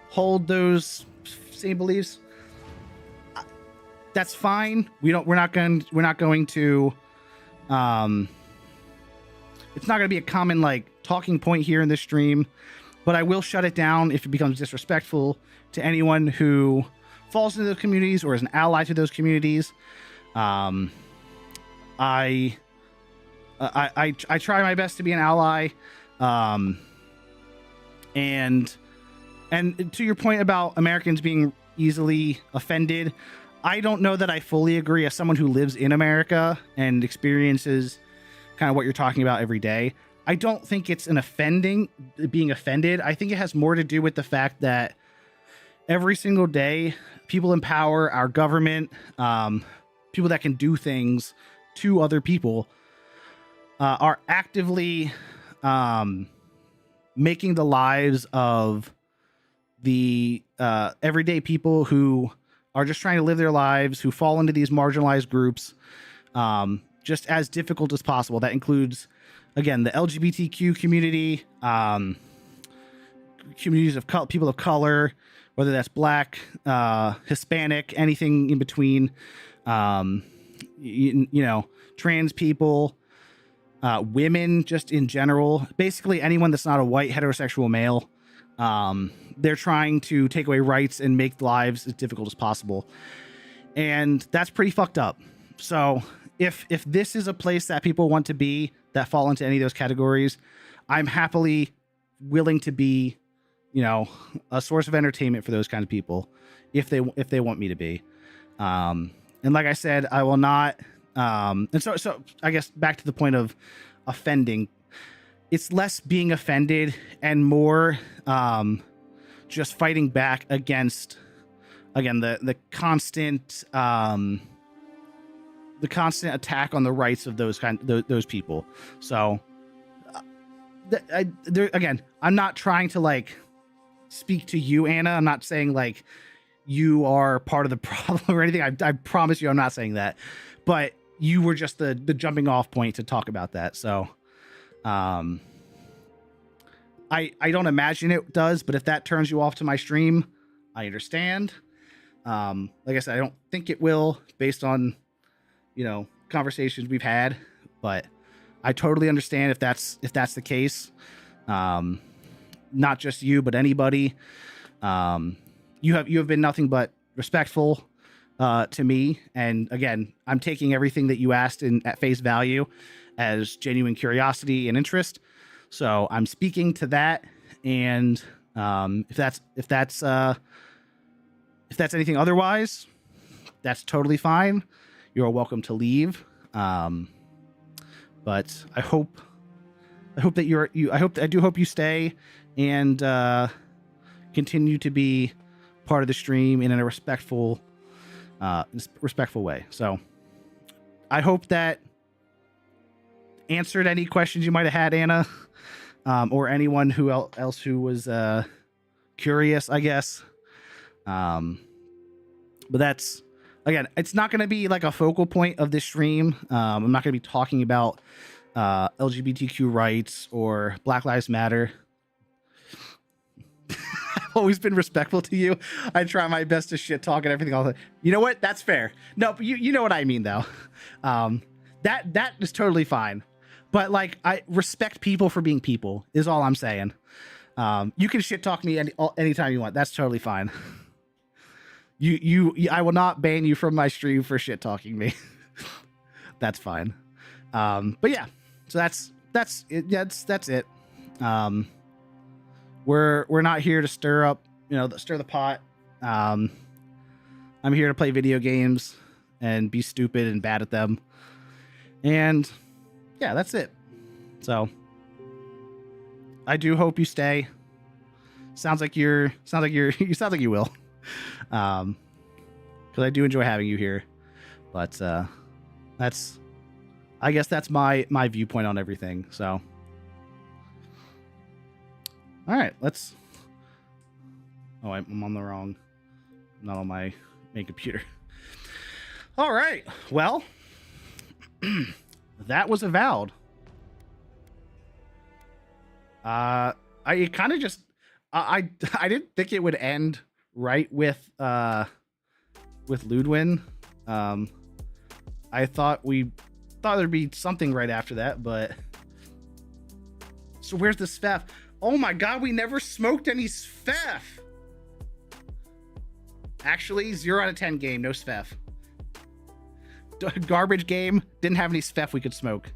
hold those same beliefs, that's fine. We're not going to it's not going to be a common talking point here in this stream, but I will shut it down if it becomes disrespectful to anyone who falls into those communities or is an ally to those communities. I try my best to be an ally, and to your point about Americans being easily offended, I don't know that I fully agree. As someone who lives in America and experiences kind of what you're talking about every day, I don't think it's being offended. I think it has more to do with the fact that every single day, people in power, our government, people that can do things to other people, are actively making the lives of the everyday people who are just trying to live their lives, who fall into these marginalized groups, just as difficult as possible. That includes, again, the LGBTQ community, communities of people of color, whether that's Black, Hispanic, anything in between, trans people, women, just in general, basically anyone that's not a white heterosexual male. They're trying to take away rights and make lives as difficult as possible. And that's pretty fucked up. So if this is a place that people want to be that fall into any of those categories, I'm happily willing to be, you know, a source of entertainment for those kind of people if they want me to be. And like I said, I will not. And so I guess back to the point of offending, it's less being offended and more just fighting back against, again, the constant attack on the rights of those people. So again, I'm not trying to like speak to you, Anna. I'm not saying like you are part of the problem or anything. I promise you I'm not saying that, but you were just the jumping off point to talk about that. So I don't imagine it does, but if that turns you off to my stream, I understand. Like I said, I don't think it will based on, you know, conversations we've had, but I totally understand if that's the case. Not just you, but anybody. You have been nothing but respectful to me, and again, I'm taking everything that you asked at face value as genuine curiosity and interest. So I'm speaking to that, and if that's anything otherwise, that's totally fine. You're welcome to leave. But I hope that I do hope you stay and continue to be part of the stream in a respectful way. So I hope that answered any questions you might have had, Anna, or anyone else who was curious, I guess. But that's, again, it's not going to be like a focal point of this stream. I'm not going to be talking about LGBTQ rights or Black Lives Matter. I've always been respectful to you. I try my best to shit talk and everything. All the, you know what? That's fair. No, but you know what I mean though. That is totally fine. But like, I respect people for being people is all I'm saying. You can shit talk me anytime you want. That's totally fine. I will not ban you from my stream for shit talking me. That's fine. But yeah, so that's it. Yeah, that's it. We're not here to stir the pot. I'm here to play video games and be stupid and bad at them. And yeah, that's it. So I do hope you stay. Sounds like you will. Because I do enjoy having you here. But I guess that's my viewpoint on everything. So all right, let's. Oh, I'm on the wrong. Not on my main computer. All right. Well, that was Avowed. I kind of just. I didn't think it would end right with Ludwin. I thought there'd be something right after that, but so where's the Sfef? Oh my god, we never smoked any Sfef. Actually, 0 out of 10 game, no Sfef. Garbage game, didn't have any Sfef we could smoke.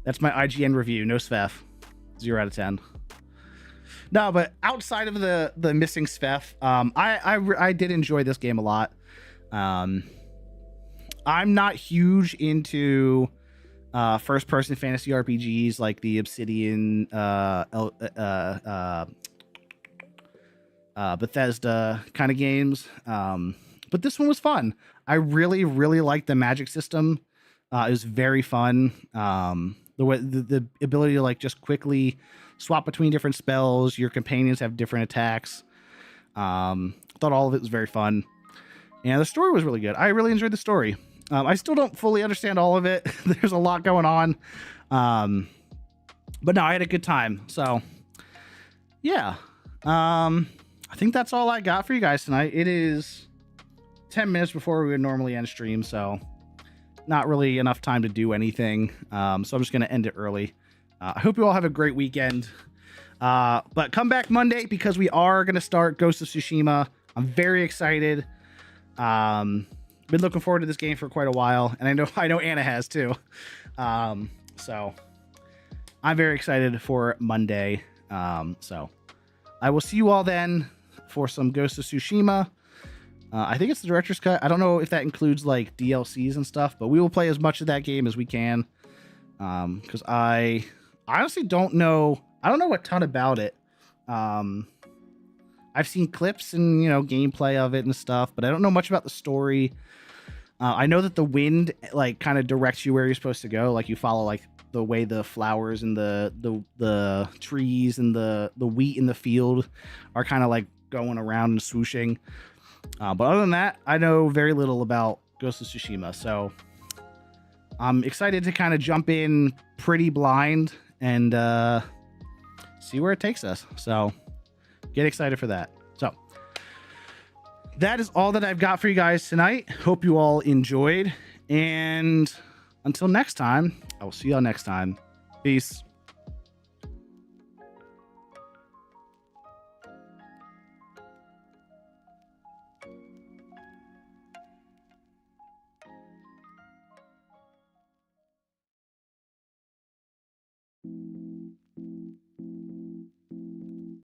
That's my IGN review, no Sfef. 0 out of 10. No, but outside of the missing Sfef, I did enjoy this game a lot. I'm not huge into first-person fantasy RPGs like the Obsidian, Bethesda kind of games, but this one was fun. I really, really liked the magic system. It was very fun. The ability to like just quickly swap between different spells. Your companions have different attacks. Thought all of it was very fun, and the story was really good. I really enjoyed the story. I still don't fully understand all of it. There's a lot going on. But no, I had a good time. So yeah. I think that's all I got for you guys tonight. It is 10 minutes before we would normally end stream, so not really enough time to do anything. So I'm just going to end it early. I hope you all have a great weekend. But come back Monday because we are going to start Ghost of Tsushima. I'm very excited. been looking forward to this game for quite a while, and I know Anna has too. So I'm very excited for Monday. So I will see you all then for some Ghost of Tsushima. I think it's the director's cut. I don't know if that includes like DLCs and stuff, but we will play as much of that game as we can. Because I honestly don't know. I don't know a ton about it. I've seen clips and, you know, gameplay of it and stuff, but I don't know much about the story. I know that the wind like kind of directs you where you're supposed to go. Like you follow like the way the flowers and the trees and the wheat in the field are kind of like going around and swooshing. But other than that, I know very little about Ghost of Tsushima. So I'm excited to kind of jump in pretty blind and see where it takes us. So get excited for that. So that is all that I've got for you guys tonight. Hope you all enjoyed. And until next time, I will see y'all next time. Peace.